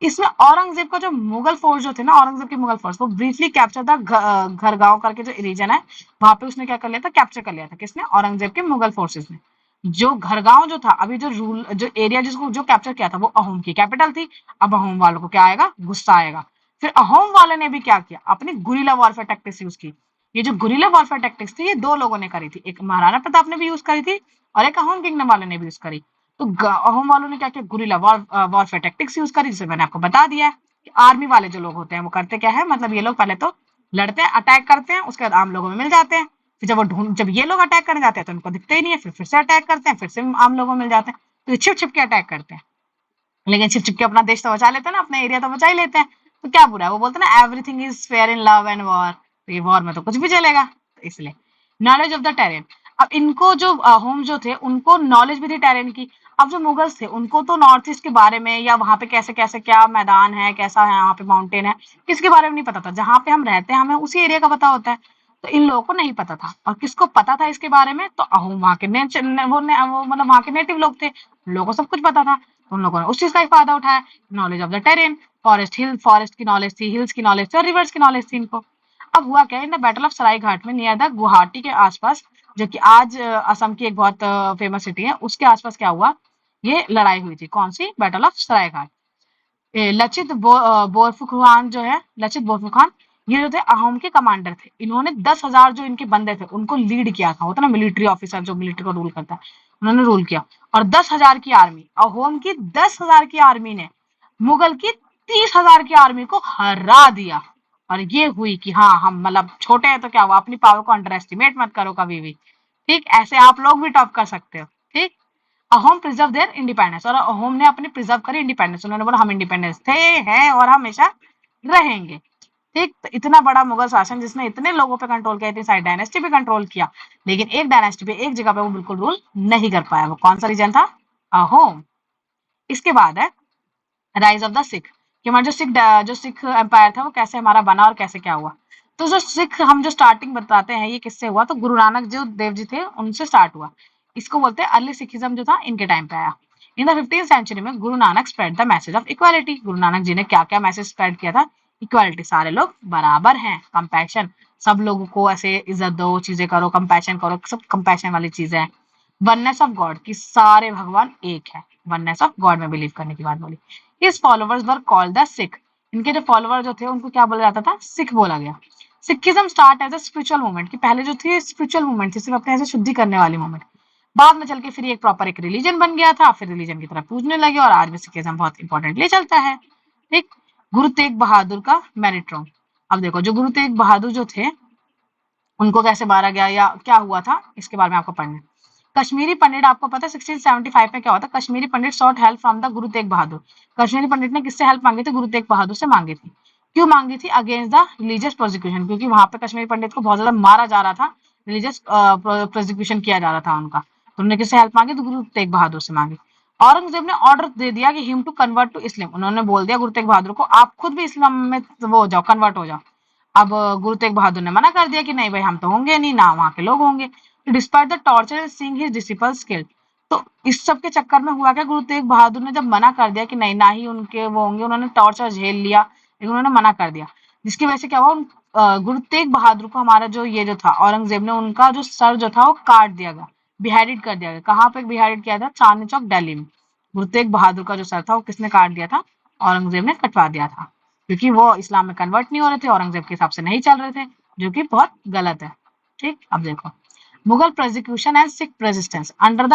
[SPEAKER 1] इसमें औरंगजेब का जो मुगल फोर्स जो थे ना, औरंगजेब की मुगल फोर्स वो ब्रीफली कैप्चर था घरगांव करके जो रीजन है वहां पे उसने क्या कर लिया था, कैप्चर कर लिया था। किसने, औरंगजेब के मुगल फोर्सेस ने। जो घरगांव जो था अभी जो रूल जो एरिया जिसको जो कैप्चर किया था वो अहोम की कैपिटल थी। अब अहोम वालों को क्या आएगा, गुस्सा आएगा। फिर अहोम वाले ने भी क्या किया, अपनी गुरिल्ला वॉरफेयर टैक्टिक्स यूज की। ये जो गुरिल्ला वॉरफेयर टैक्टिक्स थी ये दो लोगों ने करी थी, एक महाराणा प्रताप ने भी यूज करी थी और एक अहोम किंगडम वाले ने भी यूज करी। तो अहोम वालों ने क्या किया, गुरिल्ला वॉरफेयर टैक्टिक्स यूज करी, जिसे मैंने आपको बता दिया है। आर्मी वाले जो लोग होते हैं वो करते क्या है, मतलब ये लोग पहले तो लड़ते हैं, अटैक करते हैं, उसके बाद आम लोगों में मिल जाते हैं। फिर जब ये लोग अटैक करने जाते हैं तो उनको दिखते ही नहीं है, फिर से अटैक करते हैं, फिर से आम लोगों में मिल जाते हैं। तो ये छिप छिप के अटैक करते हैं, लेकिन छिप छिप के अपना देश तो बचा लेते हैं ना, अपना एरिया तो बचा ही लेते हैं। तो क्या बुरा है, वो बोलते हैं ना everything is fair in love and war. तो ये वॉर में तो कुछ भी चलेगा, तो इसलिए नॉलेज ऑफ द टेरेन। अब इनको जो होम जो थे उनको नॉलेज भी थी टेरेन की। अब जो मुगल्स थे उनको तो नॉर्थ ईस्ट के बारे में या वहां पे कैसे कैसे क्या मैदान है, कैसा है यहाँ पे माउंटेन है, इसके बारे में नहीं पता था। जहाँ पे हम रहते हैं हमें उसी एरिया का पता होता है, तो इन लोगों को नहीं पता था। और किसको पता था इसके बारे में, तो अहोम वहां के वो मतलब वहां के नेटिव लोग थे, लोगों को सब कुछ पता था। उन लोगों ने उस चीज का ही फायदा उठाया, knowledge of the terrain. Forest की नॉलेज थी, हिल्स की नॉलेज थी और रिवर्स की नॉलेज थी इनको। अब हुआ क्या, in the battle of Saraighat में नियर द गुवाहाटी के आसपास, जो कि आज असम की एक बहुत फेमस सिटी है, उसके आसपास क्या हुआ, ये लड़ाई हुई थी। कौन सी? Battle of Saraighat. बोरफुकन जो है, लचित बोरफुकन, ये जो थे अहोम के कमांडर थे। इन्होंने 10,000 जो इनके बंदे थे उनको लीड किया था, होता ना मिलिट्री ऑफिसर जो मिलिट्री को रूल करता है, उन्होंने रूल किया। और 10,000 की आर्मी, अहोम की 10,000 की आर्मी ने मुगल की 30,000 की आर्मी को हरा दिया। और ये हुई कि हाँ हम मतलब छोटे हैं तो क्या हुआ, अपनी पावर को अंडर एस्टिमेट मत करो कभी भी। ठीक, ऐसे आप लोग भी टॉप कर सकते हो। ठीक, अहोम प्रिजर्व देयर इंडिपेंडेंस, और अहोम ने अपने प्रिजर्व करी इंडिपेंडेंस। उन्होंने बोला हम इंडिपेंडेंस थे, हैं और हमेशा रहेंगे। ठीक, तो इतना बड़ा मुगल शासन जिसने इतने लोगों पे कंट्रोल किया, इतनी सारी डायनेस्टी पे कंट्रोल किया, लेकिन एक डायनेस्टी पे, एक जगह पे वो बिल्कुल रूल नहीं कर पाया। वो कौन सा रीजन था? अहोम। इसके बाद है राइज ऑफ द सिख, कि हमारा जो सिख एम्पायर था वो कैसे हमारा बना और कैसे क्या हुआ। तो जो सिख हम जो स्टार्टिंग बताते हैं ये किससे हुआ, तो गुरु नानक जो देव जी थे उनसे स्टार्ट हुआ। इसको बोलते हैं अर्ली सिखिज्म, जो था इनके टाइम पे आया। इन द 15th सेंचुरी में Guru Nanak spread the message of equality. Guru Nanak ji ने क्या क्या मैसेज स्प्रेड किया था? इक्वालिटी, सारे लोग बराबर हैं, कंपैशन, सब लोगों को ऐसे इज्जत दो, चीजें करो, कंपैशन करो, सब कंपैशन वाली चीजें हैं। वननेस ऑफ गॉड, कि सारे भगवान एक है, वननेस ऑफ गॉड में बिलीव करने की बात बोली। His followers were called the Sikh, इनके जो फॉलोवर जो थे उनको क्या बोला जाता था? सिख बोला गया। Sikhism start as a spiritual movement, कि पहले जो थी स्पिरिचुअल मूवमेंट थी, सिर्फ अपने ऐसे शुद्धि करने वाली मूवमेंट, बाद में चल के फिर एक प्रॉपर एक रिलीजन बन गया था, फिर रिलीजन की तरह पूजने लगे, और आज भी सिखिज्म बहुत इंपॉर्टेंटली चलता है। ठीक, गुरु तेग बहादुर का मैरिट्रोम। अब देखो, जो गुरु तेग बहादुर जो थे उनको कैसे मारा गया या क्या हुआ था, इसके बारे में आपको पढ़ना है। कश्मीरी पंडित, आपको पता है 1675 में क्या होता है? कश्मीरी पंडित short help from the Guru Tegh Bahadur. Kashmiri पंडित ने किससे हेल्प मांगी थी? गुरु तेग बहादुर से मांगी थी। क्यों मांगी थी? अगेंस्ट द रिलीजियस प्रोसिक्यूशन, क्योंकि वहां पे कश्मीरी पंडित को बहुत ज्यादा मारा जा रहा था, रिलीजियस प्रोसिक्यूशन किया जा रहा था उनका। तो उन्होंने किससे हेल्प मांगी? तो गुरु तेग बहादुर से मांगी। औरंगजेब ने ऑर्डर दे दिया कि him to convert to Islam, उन्होंने बोल दिया गुरु तेग बहादुर को आप खुद भी इस्लाम में वो हो जाओ, कन्वर्ट हो जाओ। अब गुरु तेग बहादुर ने मना कर दिया कि नहीं भाई, हम तो होंगे नहीं, ना वहां के लोग होंगे। Despite the torture and seeing his disciples killed, तो इस सब के चक्कर में हुआ क्या, गुरु तेग बहादुर ने जब मना कर दिया कि नहीं, ना ही उनके वो होंगे, उन्होंने टॉर्चर झेल लिया, लेकिन उन्होंने मना कर दिया, जिसकी वजह से क्या हुआ, गुरु तेग बहादुर को हमारा जो ये जो था औरंगजेब ने, उनका जो सर जो था वो काट दिया गया, बिहेडेड कर दिया गया। कहाँ पे बिहेडेड किया था? चांदनी चौक दिल्ली में। गुरु तेग बहादुर का जो सर था वो किसने काट दिया था? औरंगजेब ने कटवा दिया था, क्योंकि वो इस्लाम में कन्वर्ट नहीं हो रहे थे, औरंगजेब के हिसाब से नहीं चल रहे थे, जो कि बहुत गलत है। ठीक, अब देखो, Mughal prosecution and Sikh resistance under the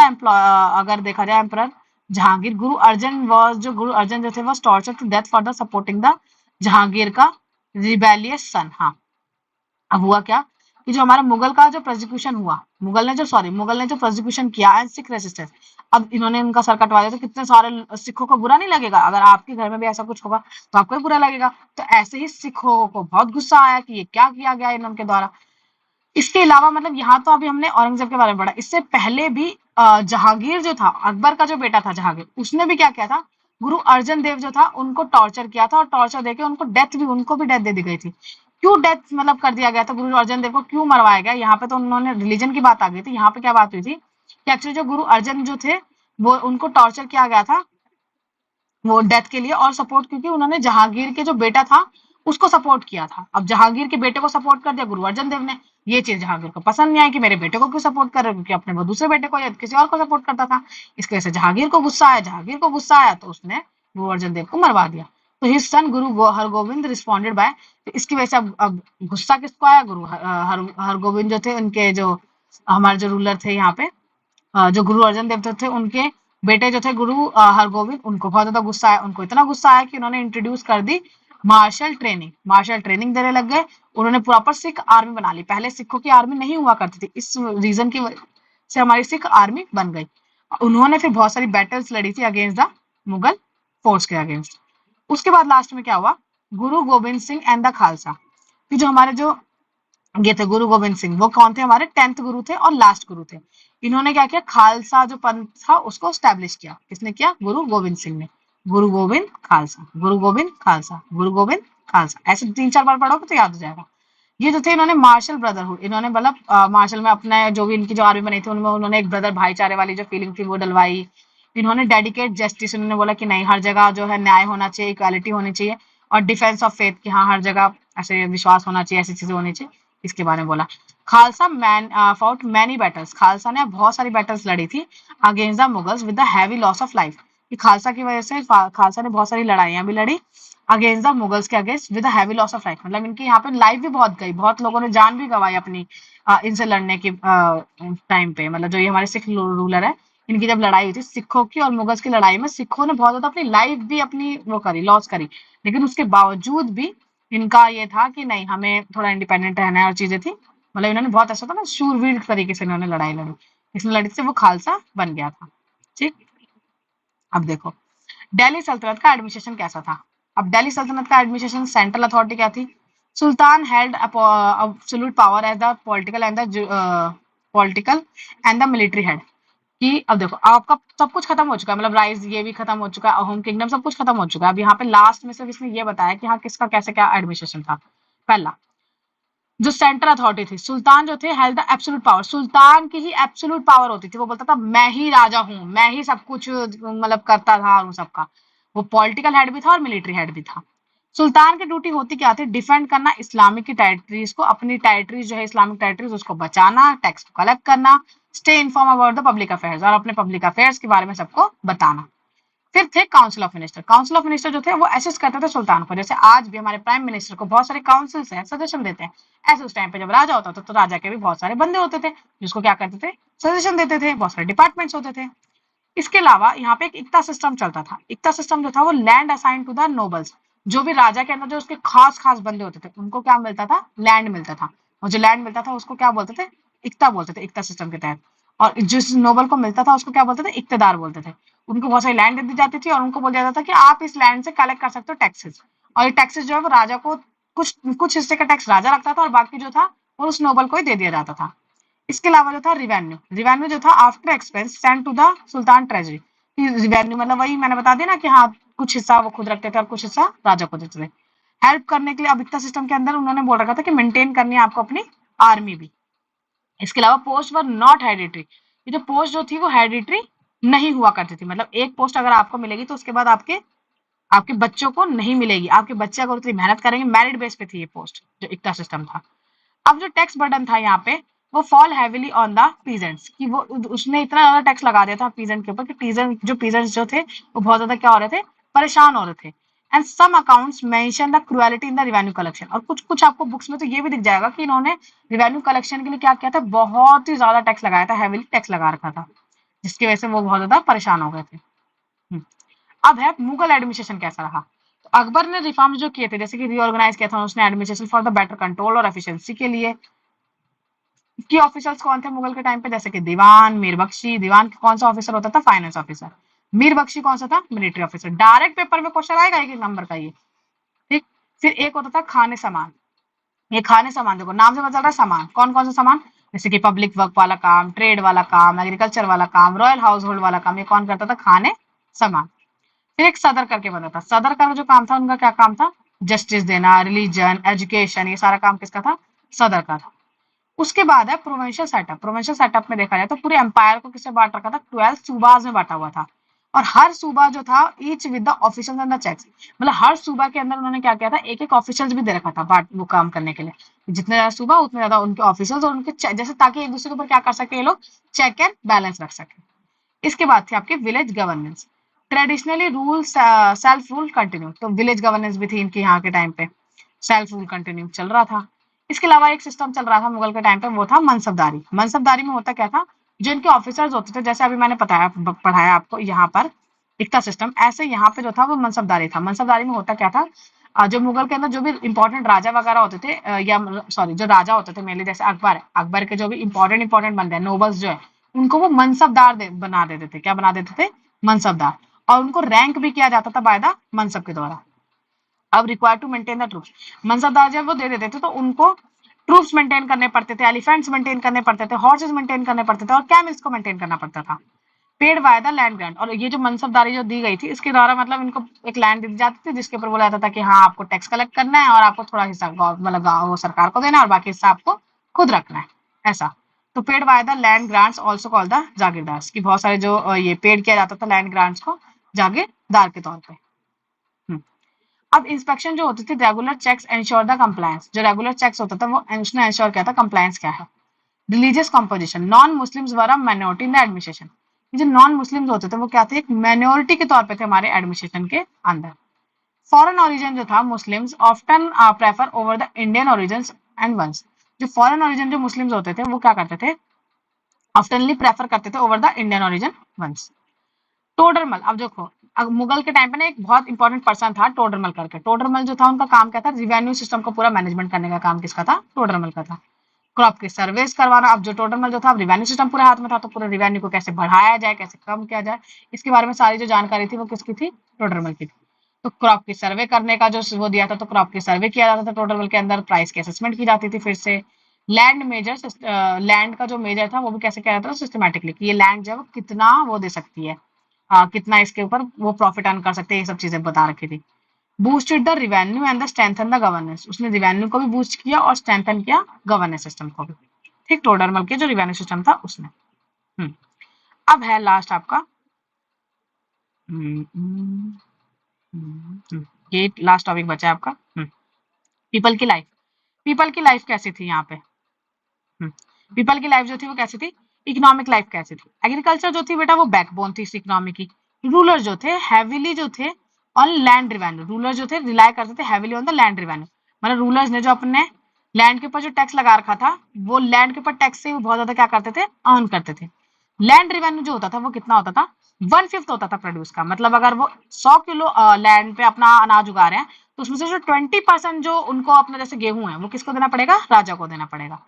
[SPEAKER 1] अगर देखा जाए एम्परर जहांगीर, गुरु अर्जन जो थे was torture to death for the supporting the Jahangir का रिबेलियस सन। हाँ, अब हुआ क्या कि जो हमारा मुगल का जो प्रोसिक्यूशन हुआ, मुगल ने जो प्रोसिक्यूशन किया एंड सिख रेजिस्टेंस, अब इन्होंने उनका सर कटवा दिया, तो कितने सारे सिखों को बुरा नहीं लगेगा? अगर आपके घर में भी ऐसा कुछ होगा तो आपको भी बुरा लगेगा। तो ऐसे ही सिखों को बहुत गुस्सा आया कि ये क्या किया गया इनके द्वारा। इसके अलावा मतलब यहाँ तो अभी हमने औरंगजेब के बारे में पढ़ा, इससे पहले भी जहांगीर जो था, अकबर का जो बेटा था जहांगीर, उसने भी क्या किया था, गुरु अर्जन देव जो था उनको टॉर्चर किया था, और टॉर्चर देके उनको भी डेथ दे दी गई थी। क्यों डेथ मतलब कर दिया गया था, गुरु अर्जन देव को क्यों मरवाया गया? यहाँ पे तो उन्होंने रिलीजन की बात आ गई थी, यहाँ पे क्या बात हुई थी कि एक्चुअली जो गुरु अर्जन जो थे वो उनको टॉर्चर किया गया था वो डेथ के लिए, और सपोर्ट क्योंकि उन्होंने जहांगीर के जो बेटा था उसको सपोर्ट किया था। अब जहांगीर के बेटे को सपोर्ट कर दिया गुरु अर्जन देव ने, ये चीज जहांगीर को पसंद नहीं आई कि मेरे बेटे को क्यों सपोर्ट कर रहे हो, क्योंकि अपने वो दूसरे बेटे को या किसी और को सपोर्ट करता था। इसकी वजह से जहांगीर को गुस्सा आया तो उसने गुरु अर्जन देव को मरवा दिया। तो हिज सन गुरु हरगोविंद रिस्पॉन्डेड बाय, तो इसकी वजह से अब गुस्सा किसको आया? गुरु हरगोविंद जो थे, उनके जो हमारे जो रूलर थे यहाँ पे, जो गुरु अर्जन देव थे, उनके बेटे जो थे गुरु हरगोविंद, उनको बहुत ज्यादा गुस्सा आया। उनको इतना गुस्सा आया कि उन्होंने इंट्रोड्यूस कर दी मार्शल ट्रेनिंग देने लग गए। उन्होंने प्रॉपर सिख आर्मी बना ली। पहले सिखों की आर्मी नहीं हुआ करती थी, इस रीजन की वजह से हमारी सिख आर्मी बन गई। उन्होंने फिर बहुत सारी बैटल्स लड़ी थी अगेंस्ट द मुगल फोर्स के अगेंस्ट। उसके बाद लास्ट में क्या हुआ, गुरु गोविंद सिंह एंड द खालसा, कि जो हमारे जो ये थे गुरु गोविंद सिंह, वो कौन थे? हमारे 10th गुरु थे और लास्ट गुरु थे। इन्होंने क्या किया, खालसा जो पंथ था उसको स्टैब्लिश किया। किसने किया? गुरु गोविंद सिंह ने। गुरु गोविंद खालसा, गुरु गोविंद खालसा, गुरु गोविंद खालसा, ऐसे 3-4 बार पढ़ोगे तो याद हो जाएगा। ये जो थे इन्होंने मार्शल ब्रदरहुड, इन्होंने मतलब मार्शल में अपने जो भी इनकी जो आर्मी बनी थी उनमें उन्होंने एक ब्रदर भाईचारे वाली जो फीलिंग थी वो डलवाई। इन्होंने डेडिकेट जस्टिस, इन्होंने बोला कि नहीं, हर जगह जो है न्याय होना चाहिए, इक्वालिटी होनी चाहिए, और डिफेंस ऑफ फेथ, कि हाँ हर जगह ऐसे विश्वास होना चाहिए, ऐसी चीजें होनी चाहिए, इसके बारे में बोला। Khalsa man fought many battles, Khalsa ने बहुत सारी बैटल्स लड़ी थी against the Mughals with the heavy loss of life, कि खालसा की वजह से खालसा ने बहुत सारी लड़ाइयां भी लड़ी अगेंस्ट द मुगल्स के against with heavy loss of life, मतलब इनकी यहाँ पे लाइफ भी बहुत गई, बहुत लोगों ने जान भी गंवाई अपनी इनसे लड़ने के टाइम पे, मतलब जो ये हमारे सिख रूलर है, इनकी जब लड़ाई हुई थी सिखों की और मुगल्स की लड़ाई में, सिखों ने बहुत ज्यादा अपनी लाइफ भी अपनी वो करी, लॉस करी, लेकिन उसके बावजूद भी इनका ये था कि नहीं, हमें थोड़ा इंडिपेंडेंट रहना है, और चीजें थी, मतलब इन्होंने बहुत ऐसा था ना, शूरवीर तरीके से इन्होंने लड़ाई लड़ी, इसमें लड़ी से वो खालसा बन गया था। ठीक, अब देखो दिल्ली सल्तनत का एडमिनिस्ट्रेशन कैसा था। अब दिल्ली सल्तनत का एडमिनिस्ट्रेशन, सेंट्रल अथॉरिटी क्या थी, sultan held absolute power as the political and the military head, कि अब देखो आपका सब कुछ खत्म हो चुका है, मतलब राइज ये भी खत्म हो चुका है, होम किंगडम सब कुछ खत्म हो चुका है, अब यहाँ पे लास्ट में सिर्फ इसने ये बताया कि हाँ किसका कैसे क्या एडमिनिस्ट्रेशन था। पहला, जो सेंट्रल अथॉरिटी थी, सुल्तान जो थे हेल्ड द एब्सोल्यूट पावर, सुल्तान की ही एब्सोल्यूट पावर होती थी, वो बोलता था मैं ही राजा हूँ, मैं ही सब कुछ मतलब करता था, और सबका वो पॉलिटिकल हेड भी था और मिलिट्री हेड भी था। सुल्तान की ड्यूटी होती क्या थी, डिफेंड करना इस्लामिक की टेरिटरीज को, अपनी टेरिटरीज जो है इस्लामिक टेरिटरीज उसको बचाना, टैक्स को कलेक्ट करना, stay inform about the public affairs, और अपने पब्लिक अफेयर्स के बारे में सबको बताना। फिर थे council of minister, council of minister जो थे वो असिस्ट करते थे सुल्तान को, जैसे आज भी हमारे प्राइम मिनिस्टर को बहुत सारे काउंसिल्स हैं, सजेशन देते हैं, ऐसे उस टाइम पे जब राजा होता था तो राजा के भी बहुत सारे बंदे होते थे जिसको क्या करते थे, सजेशन देते थे, बहुत सारे डिपार्टमेंट्स होते थे। इसके अलावा यहाँ पे एक इक्ता सिस्टम चलता था, इक्ता सिस्टम जो था वो land assign to the nobles, जो भी राजा के अंदर जो उसके खास खास बंदे होते थे उनको क्या मिलता था, लैंड मिलता था, और जो लैंड मिलता था उसको क्या बोलते थे, इक्ता बोलते थे, इक्ता सिस्टम के तहत। और जिस नोबल को मिलता था उसको क्या बोलते थे, इक्तेदार बोलते थे। उनको बहुत सारी लैंड दे दी जाती थी और उनको बोला जाता था कि आप इस लैंड से कलेक्ट कर सकते हो टैक्सेस, और ये टैक्सेस जो है वो राजा को, कुछ कुछ हिस्से का टैक्स राजा रखता था और बाकी जो था वो उस नोबल को ही दे दिया जाता था। इसके अलावा जो था रिवेन्यू, रिवेन्यू जो था after expense send to the sultan treasury, revenue मतलब वही मैंने बता दिया ना कि हाँ कुछ हिस्सा वो खुद रखते थे और कुछ हिस्सा राजा को देते थे। हेल्प करने के लिए अब इतना सिस्टम के अंदर उन्होंने बोल रखा था कि मेंटेन करनी है आपको अपनी आर्मी भी। इसके अलावा पोस्ट वर नॉट हेरिडिटरी, ये जो पोस्ट जो थी वो हेरिडिटरी नहीं हुआ करती थी, मतलब एक पोस्ट अगर आपको मिलेगी तो उसके बाद आपके आपके बच्चों को नहीं मिलेगी, आपके बच्चे अगर उतनी मेहनत करेंगे, मेरिट बेस पे थी ये पोस्ट, जो इक्ता सिस्टम था। अब जो टैक्स बर्डन था यहाँ पे वो fall heavily on the peasants, कि वो उसने इतना ज्यादा टैक्स लगा दिया था पीजेंट के ऊपर कि पीजेंट्स जो थे वो बहुत ज्यादा क्या हो रहे थे, परेशान हो रहे थे। And some accounts mention the cruelty in the revenue collection, और कुछ कुछ आपको बुक्स में तो ये भी दिख जाएगा कि इन्होंने रिवेन्यू कलेक्शन के लिए क्या किया था, बहुत ही ज्यादा टैक्स लगाया था, हैविली टैक्स लगा रखा था, जिसकी वजह से वो बहुत ज्यादा परेशान हो गए थे। अब है मुगल एडमिनिस्ट्रेशन कैसा रहा। तो अकबर ने रिफॉर्म जो किए थे, जैसे कि रीऑर्गेनाइज किया था उसने administration for the better control और एफिशिएंसी के लिए। की ऑफिसर्स कौन थे मुगल के टाइम पे, जैसे कि दीवान, मीर बख्शी, दीवान कौन सा ऑफिसर होता था, फाइनेंस ऑफिसर, मीर बख्शी कौन सा था, मिलिट्री ऑफिसर। डायरेक्ट पेपर में क्वेश्चन आएगा एक नंबर का ये। ठीक, फिर एक होता था खाने सामान, ये खाने सामान देखो नाम से पता चल रहा है सामान, कौन कौन सा सामान, जैसे कि पब्लिक वर्क वाला काम, ट्रेड वाला काम, एग्रीकल्चर वाला काम, रॉयल हाउस होल्ड वाला काम, ये कौन करता था, खाने सामान। फिर एक सदर करके बना था, सदर का जो काम था उनका क्या काम था, जस्टिस देना, रिलीजन, एजुकेशन, ये सारा काम किसका था, सदर का था। उसके बाद है प्रोविंशियल सेटअप, प्रोविंशियल सेटअप में देखा जाए तो पूरे एम्पायर को किससे बांट रखा था, 12 सूबाज में बांटा हुआ था, और हर सूबा जो था each with the officials and the checks, मतलब हर सूबा के अंदर उन्होंने क्या किया था, एक एक ऑफिशियल्स भी दे रखा था बांट वो काम करने के लिए, जितने ज्यादा सूबा उतने ज्यादा उनके ऑफिशियल्स और उनके जैसे, ताकि एक दूसरे के ऊपर क्या कर सके ये लोग, चेक एंड बैलेंस रख सके। इसके बाद थी आपके village governance, traditionally rule self rule continue, तो विलेज गवर्नेंस भी थी इनके यहाँ के टाइम पे, सेल्फ रूल कंटिन्यू चल रहा था। इसके अलावा एक सिस्टम चल रहा था मुगल के टाइम पे, वो था मनसबदारी। मनसबदारी में होता क्या था, जो इनके ऑफिसर्स होते थे, जैसे अभी मैंने पढ़ाया आपको यहाँ पर इक्ता सिस्टम, ऐसे यहाँ पे जो था वो मनसबदारी था। मनसबदारी में होता क्या था, जो मुगल के अंदर जो भी इंपॉर्टेंट राजा वगैरह होते थे, या सॉरी जो राजा होते थे मेनली, जैसे अकबर है, अकबर के जो भी इंपॉर्टेंट बंदे हैं, नोबल्स जो है, उनको वो मनसबदार बना देते थे, क्या बना देते थे, मनसबदार, और उनको रैंक भी किया जाता था बाय द मनसब के द्वारा। अब require to maintain the troops, mansabdar जब वो दे देते थे तो उनको ट्रूप्स मेंटेन करने पड़ते थे, एलिफेंट्स मेंटेन करने पड़ते थे, हॉर्सेस मेंटेन करने पड़ते थे, और कैमल्स को मेंटेन करना पड़ता था। Paid by the land grant, और ये जो मनसबदारी जो दी गई थी इसके द्वारा मतलब इनको एक लैंड दी जाती थी जिसके ऊपर बोला जाता था कि हाँ आपको टैक्स कलेक्ट करना है और आपको थोड़ा हिस्सा मतलब वो सरकार को देना है और बाकी हिस्सा आपको खुद रखना है, ऐसा। तो paid by the land grants also called the jagirdar, कि बहुत सारे जो ये पेड किया जाता था लैंड ग्रांट्स को जागीरदार के तौर पे। अब इंस्पेक्शन जो होती थी, regular checks ensure the compliance, जो रेगुलर चेक्स होता था वो उसने एंश्योर किया था कंप्लायंस क्या है। Religious composition, non Muslims were a minority in the administration, जो नॉन मुस्लिम्स होते थे वो क्या थे, एक माइनॉरिटी के तौर पे थे हमारे एडमिनिस्ट्रेशन के अंदर। फॉरेन ओरिजिन जो था, Muslims often prefer over the Indian origin and ones, जो फॉरेन ओरिजिन जो मुस्लिम्स होते थे वो क्या करते थे, ऑफ्टनली प्रेफर करते थे over the Indian origin ones. Todarmal, अब देखो मुगल के टाइम पे ना एक बहुत इंपॉर्टेंट पर्सन था टोडरमल करके। टोडरमल जो था उनका काम क्या था, रिवेन्यू सिस्टम को पूरा मैनेजमेंट करने का काम किसका था, टोडरमल का था। क्रॉप की सर्वेस करवाना, अब जो टोडरमल जो था, रिवेन्यू सिस्टम पूरा हाथ में था, तो पूरे रिवेन्यू को कैसे बढ़ाया जाए, कैसे कम किया जाए, इसके बारे में सारी जो जानकारी थी वो किसकी थी, टोडरमल की थी। तो क्रॉप की सर्वे करने का जो वो दिया था, तो क्रॉप की सर्वे किया जाता था टोडरमल के अंदर, प्राइस की असेसमेंट की जाती थी फिर से। लैंड मेजर, लैंड का जो मेजर था वो भी कैसे किया जाता था, सिस्टमेटिकली, कि ये लैंड जो है वो कितना वो दे सकती है, कितना इसके ऊपर वो प्रॉफिट अर्न कर सकते हैं, ये सब चीजें बता रखी थी। Boosted the revenue and the strengthen the governance, उसने रिवेन्यू को भी बूस्ट किया और स्ट्रेंथन किया गवर्नेंस सिस्टम को भी। ठीक, टोडरमल के जो रिवेन्यू सिस्टम था उसने। अब है लास्ट आपका, ये लास्ट टॉपिक बचा है आपका, पीपल की लाइफ। पीपल की लाइफ कैसी थी यहाँ पे, पीपल की लाइफ जो थी वो कैसी थी, इकोनॉमिक लाइफ कैसी थी। एग्रीकल्चर जो थी बेटा वो बैकबोन थी इस इकोनॉमी की। रूलर जो थे हैविली जो थे ऑन लैंड रिवेन्यू, रूलर जो थे रिलाई करते थे heavily on the land revenue, मतलब रूलर्स ने जो अपने लैंड के ऊपर जो टैक्स लगा रखा था, वो लैंड के ऊपर टैक्स से बहुत ज्यादा क्या करते थे, अर्न करते थे। लैंड रिवेन्यू जो होता था वो कितना होता था, 1/5 होता था प्रोड्यूस का, मतलब अगर वो 100 किलो लैंड पे अपना अनाज उगा रहे हैं, तो उसमें से जो 20% जो उनको अपना जैसे गेहूं है वो किसको देना पड़ेगा, राजा को देना पड़ेगा।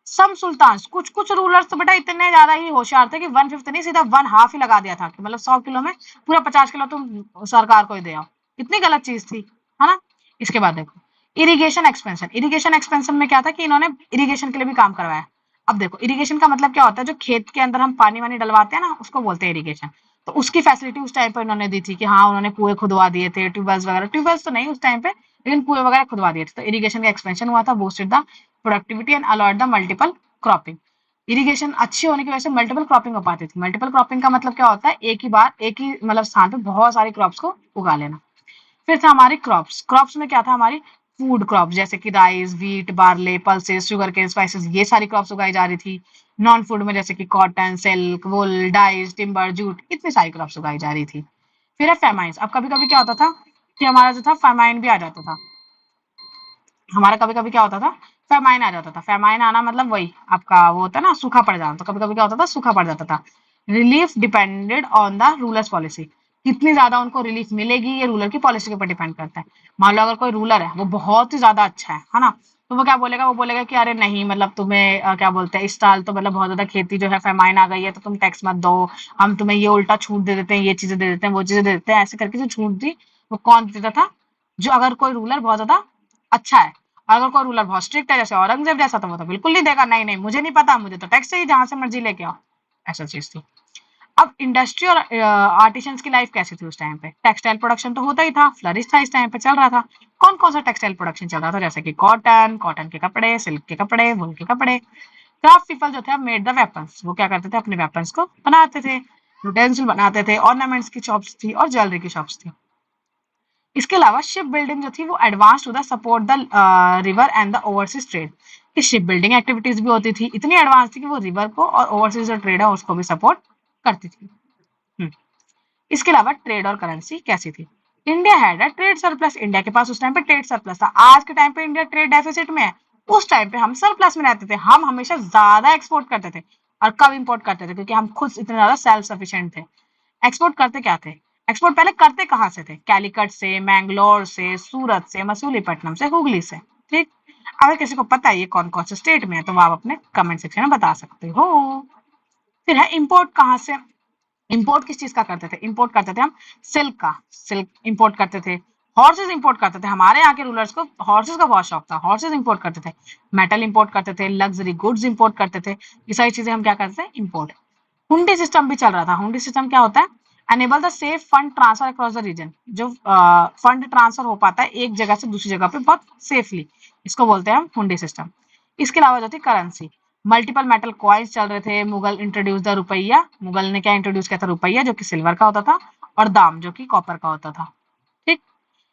[SPEAKER 1] सम सुल्तान, कुछ कुछ रूलर्स तो बेटा इतने ज्यादा ही होशियार थे कि 1/5 नहीं, सीधा 1/2 ही लगा दिया था, कि मतलब 100 किलो में पूरा 50 किलो तुम सरकार को ही दे आओ। कितनी गलत चीज थी, है ना। इसके बाद देखो इरिगेशन एक्सपेंशन, इरिगेशन एक्सपेंशन में क्या था कि इन्होंने इरिगेशन के लिए भी काम करवाया। अब देखो इरिगेशन का मतलब क्या होता है, जो खेत के अंदर हम पानी वानी डलवाते हैं ना, उसको बोलते हैं इरिगेशन। तो उसकी फैसिलिटी उस टाइम पे उन्होंने दी थी, कि हाँ उन्होंने कुएं खुदवा दिए थे, ट्यूबवेल्स वगैरह, ट्यूबवेल्स तो नहीं उस टाइम पे, लेकिन कुएं वगैरह खुदवा दिए थे। तो इरिगेशन का एक्सपेंशन हुआ था, boosted the productivity and allowed the multiple cropping. Irrigation अच्छी होने की वजह से मल्टीपल क्रॉपिंग हो पाती थी। मल्टीपल क्रॉपिंग का मतलब क्या होता है, एक ही बार एक ही मतलब स्थान पे बहुत सारी क्रॉप्स को उगा लेना। फिर था हमारी क्रॉप्स, क्रॉप्स में क्या था, हमारी फूड क्रॉप, जैसे कि rice, wheat, barley, pulses, sugar cane, spices, ये सारी क्रॉप्स उगाई जा रही थी। नॉन फूड में जैसे कि कॉटन, सिल्क, वुल, डाइज, टिम्बर, जूट, इतनी सारी क्रॉप्स उगाई जा रही थी। फिर है फेमाइन्स। अब कभी कभी क्या होता था कि हमारा जो था फेमाइन भी आ जाता था, हमारा कभी कभी क्या होता था, फेमाइन आ जाता था। फेमाइन आना मतलब वही आपका वो होता है ना, सूखा पड़ जाना। तो कभी कभी क्या होता था, सूखा पड़ जाता था। Relief depended on the rulers policy, कितनी ज्यादा उनको रिलीफ मिलेगी ये रूलर की पॉलिसी के ऊपर डिपेंड करता है। मान लो अगर कोई रूलर है वो बहुत ही ज्यादा अच्छा है ना, तो वो क्या बोलेगा, वो बोलेगा कि अरे नहीं मतलब तुम्हें क्या बोलते हैं, इस साल तो मतलब बहुत ज्यादा खेती जो है फेमाइन आ गई है, तो तुम टैक्स मत दो, हम तुम्हें ये उल्टा छूट दे देते हैं, ये चीजें दे देते हैं, वो चीजें दे देते हैं। ऐसे करके जो छूट दी वो कौन देता था, जो अगर कोई रूलर बहुत ज्यादा अच्छा है। अगर कोई रूलर बहुत स्ट्रिक्ट है जैसे औरंगजेब जैसा, तो वो तो बिल्कुल नहीं देगा, नहीं नहीं मुझे नहीं पता, मुझे तो टैक्स चाहिए जहां से मर्जी लेके आओ, ऐसा चीज थी। अब इंडस्ट्री और आर्टिशंस की लाइफ कैसी थी उस टाइम पे, टेक्सटाइल प्रोडक्शन तो होता ही था, फ्लरिश था इस टाइम पे, चल रहा था। कौन कौन सा टेक्सटाइल प्रोडक्शन चल रहा था, जैसे कि कॉटन, कॉटन के कपड़े, सिल्क के कपड़े, वूल के कपड़े। क्राफ्ट पीपल जो थे मेड द वेपन्स, वो क्या करते थे, अपने वेपन्स को बनाते थे, यूटेंसिल बनाते थे, ऑर्नामेंट्स की शॉप्स थी और ज्वेलरी की शॉप्स थी। इसके अलावा शिप बिल्डिंग जो थी वो advance to the support the river and the overseas trade, कि शिप बिल्डिंग एक्टिविटीज भी होती थी, इतनी एडवांस थी कि वो रिवर को और ओवरसीज जो ट्रेड है उसको भी सपोर्ट करती थी। इसके अलावा ट्रेड और करेंसी कैसी थी, India had a trade surplus, India के पास उस टाइम पे ट्रेड सरप्लस था। आज के टाइम पे इंडिया ट्रेड डेफिसिट में है, उस टाइम पे हम सरप्लस में रहते थे, हम हमेशा ज्यादा एक्सपोर्ट करते थे और कम इंपोर्ट करते थे, क्योंकि हम खुद इतने ज्यादा सेल्फ सफिशिएंट थे। एक्सपोर्ट करते क्या थे, एक्सपोर्ट पहले करते कहाँ से थे, कैलिकट से, मैंगलोर से, सूरत से, मसूलीपट्टनम से, हुगली से। ठीक, अगर किसी को पता है ये कौन कौन से स्टेट में है तो आप अपने कमेंट सेक्शन में बता सकते हो। फिर है इंपोर्ट कहाँ से, इंपोर्ट किस चीज का करते थे, इंपोर्ट करते थे हम सिल्क का, सिल्क इंपोर्ट करते थे। हॉर्सेज इंपोर्ट करते थे, हमारे यहाँ के रूलर्स को हॉर्सेज का बहुत शौक था, हॉर्सेज इंपोर्ट करते थे। मेटल इंपोर्ट करते थे, लग्जरी गुड्स इंपोर्ट करते थे, ये सारी चीजें हम क्या करते थे, इंपोर्ट। हुंडी सिस्टम भी चल रहा था। हुंडी सिस्टम क्या होता है, enable the safe fund transfer across the region, जो फंड ट्रांसफर हो पाता है एक जगह से दूसरी जगह पे बहुत सेफली, इसको बोलते हैं हम हुंडी सिस्टम। इसके अलावा जो थी करेंसी, मल्टीपल मेटल कॉइन्स चल रहे थे। मुगल इंट्रोड्यूस द रुपया, मुगल ने क्या इंट्रोड्यूस किया था? रुपया, जो कि सिल्वर का होता था, और दाम जो कि कॉपर का होता था। ठीक।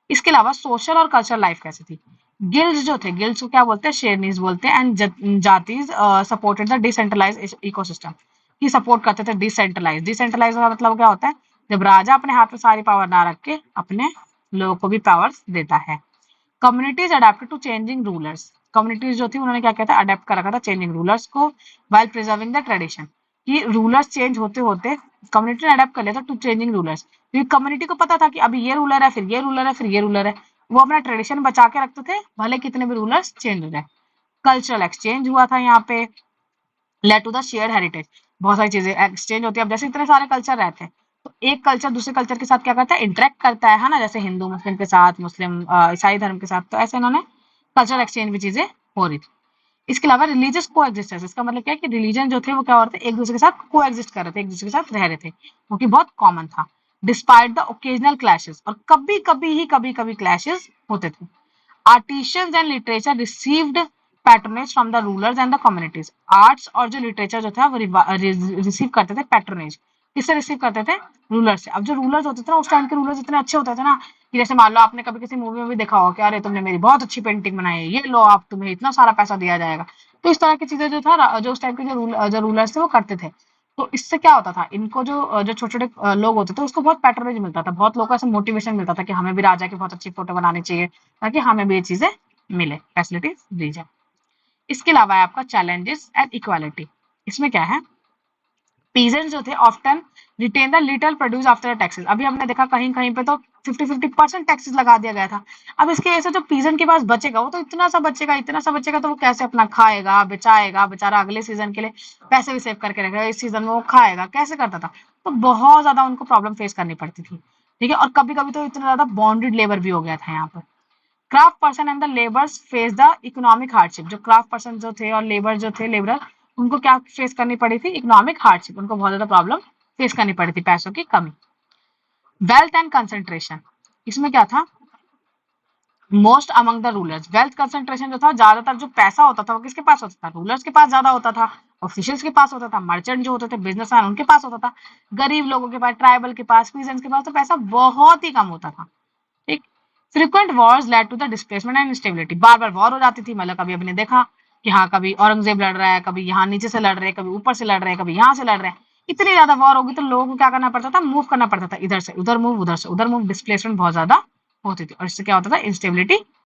[SPEAKER 1] इसके अलावा सोशल और कल्चरल लाइफ कैसी थी? गिल्ड्स जो थे, गिल्ड्स को क्या बोलते हैं? शेरनीज बोलते हैं। एंड जातीज सपोर्टेड द डिसेंट्रलाइज इकोसिस्टम, की सपोर्ट करते थे डिसेंट्रलाइज। डिसेंट्रलाइज का मतलब क्या होता है? जब राजा अपने हाथ में सारी पावर ना रख के अपने लोगों को भी पावर्स देता है। Communities adapted to changing rulers, communities जो थी उन्होंने क्या किया था? अडेप्ट कर रखा था चेंजिंग रूलर्स को, वाइल प्रिजर्विंग द ट्रेडिशन, कि रूलर्स चेंज होते होते कम्युनिटी ने अडेप्ट कर लिया था टू चेंजिंग रूलर्स, क्योंकि कम्युनिटी को पता था कि अभी ये रूलर है, फिर ये रूलर है, फिर ये रूलर है, वो अपना ट्रेडिशन बचा के रखते थे भले कितने भी रूलर्स चेंज हो जाए। कल्चरल एक्सचेंज हुआ था यहाँ पे, led to the shared heritage, बहुत सारी चीजें एक्सचेंज होती है। अब जैसे इतने सारे कल्चर रहते हैं तो एक कल्चर दूसरे कल्चर के साथ क्या करता है? इंटरेक्ट करता है ना, जैसे हिंदू मुस्लिम के साथ, मुस्लिम ईसाई धर्म के साथ, तो ऐसे इन्होंने कल्चरल एक्सचेंज भी चीजें हो रही थी। इसके अलावा रिलीजियस को एग्जिस्टेंस, इसका मतलब क्या है कि रिलीजन जो थे वो क्या हो रहे थे? एक दूसरे के साथ को एग्जिस्ट कर रहे थे, एक दूसरे के साथ रह रहे थे, वो कि बहुत कॉमन था। डिस्पाइट द ओकेजनल क्लैशेस, और कभी कभी क्लैशेस होते थे। Artisans and literature received patronage from the rulers and the communities, arts और जो लिटरेचर जो था वो रिसीव करते थे पैट्रोनेज, किससे रिसीव करते थे? रूलर से। अब जो रूलर्स होते थे ना, उस टाइम के रूलर्स इतने अच्छे होते थे ना, कि जैसे मान लो आपने कभी किसी मूवी में भी देखा होगा कि अरे तुमने मेरी बहुत अच्छी पेंटिंग बनाई है, ये लो आप, तुम्हें इतना सारा पैसा दिया जाएगा। तो इस तरह की चीजें जो था, जो उस टाइम के जो रूलर्स थे वो करते थे। तो इससे क्या होता था? इनको जो छोटे छोटे लोग होते थे उसको बहुत पैट्रोनेज मिलता था, बहुत लोगों को ऐसा मोटिवेशन मिलता था कि हमें भी राजा की बहुत अच्छी फोटो बनानी चाहिए, ताकि हमें भी ये चीजें मिले, फैसिलिटीज दी जाए। इसके अलावा है आपका चैलेंजेस एंड इक्वालिटी। इसमें क्या है? पीजेंट्स जो थे often retain the little produce after taxes. अभी हमने देखा कहीं कहीं पे तो 50-50% टैक्सेस लगा दिया गया था। अब इसके वजह से जो पीजेंट के पास बचेगा वो तो इतना सा बचेगा, तो वो कैसे अपना खाएगा, बचाएगा, बेचारा अगले सीजन के लिए पैसे भी सेव करके रखेगा, इस सीजन में वो खाएगा, कैसे करता था? तो बहुत ज्यादा उनको प्रॉब्लम फेस करनी पड़ती थी। ठीक है, और कभी कभी तो इतना ज्यादा बॉन्डेड लेबर भी हो गया था यहाँ पर। Craft person and the labours face the economic hardship, जो क्राफ्ट पर्सन जो थे और लेबर जो थे, लेबर, उनको क्या फेस करनी पड़ी थी? इकोनॉमिक हार्डशिप, उनको बहुत ज्यादा प्रॉब्लम फेस करनी पड़ी थी, पैसों की कमी। वेल्थ एंड कंसंट्रेशन, इसमें क्या था? Most among the rulers, wealth concentration जो था, ज्यादातर जो पैसा होता था वो किसके पास होता था? रूलर्स के पास ज्यादा होता था, ऑफिशियल्स के पास होता था, मर्चेंट जो होते थे, बिजनेसमैन, उनके पास होता था। गरीब लोगों के पास, ट्राइबल के पास, पीजेंट्स के पास तो पैसा बहुत ही कम होता था। ठीक। Frequent wars led to the displacement and instability, बार बार वॉर हो जाती थी। मतलब कभी अपने देखा कि हाँ, कभी औरंगजेब लड़ रहा है, कभी यहाँ नीचे से लड़ रहे हैं, कभी ऊपर से लड़ रहे हैं, कभी यहाँ से लड़ रहे हैं। इतनी ज्यादा वॉर होगी तो लोगों को क्या करना पड़ता था? मूव करना पड़ता था, इधर से उधर मूव, उधर से उधर मूव, डिस्प्लेसमेंट बहुत ज्यादा होती थी, और इससे क्या होता था? इंस्टेबिलिटी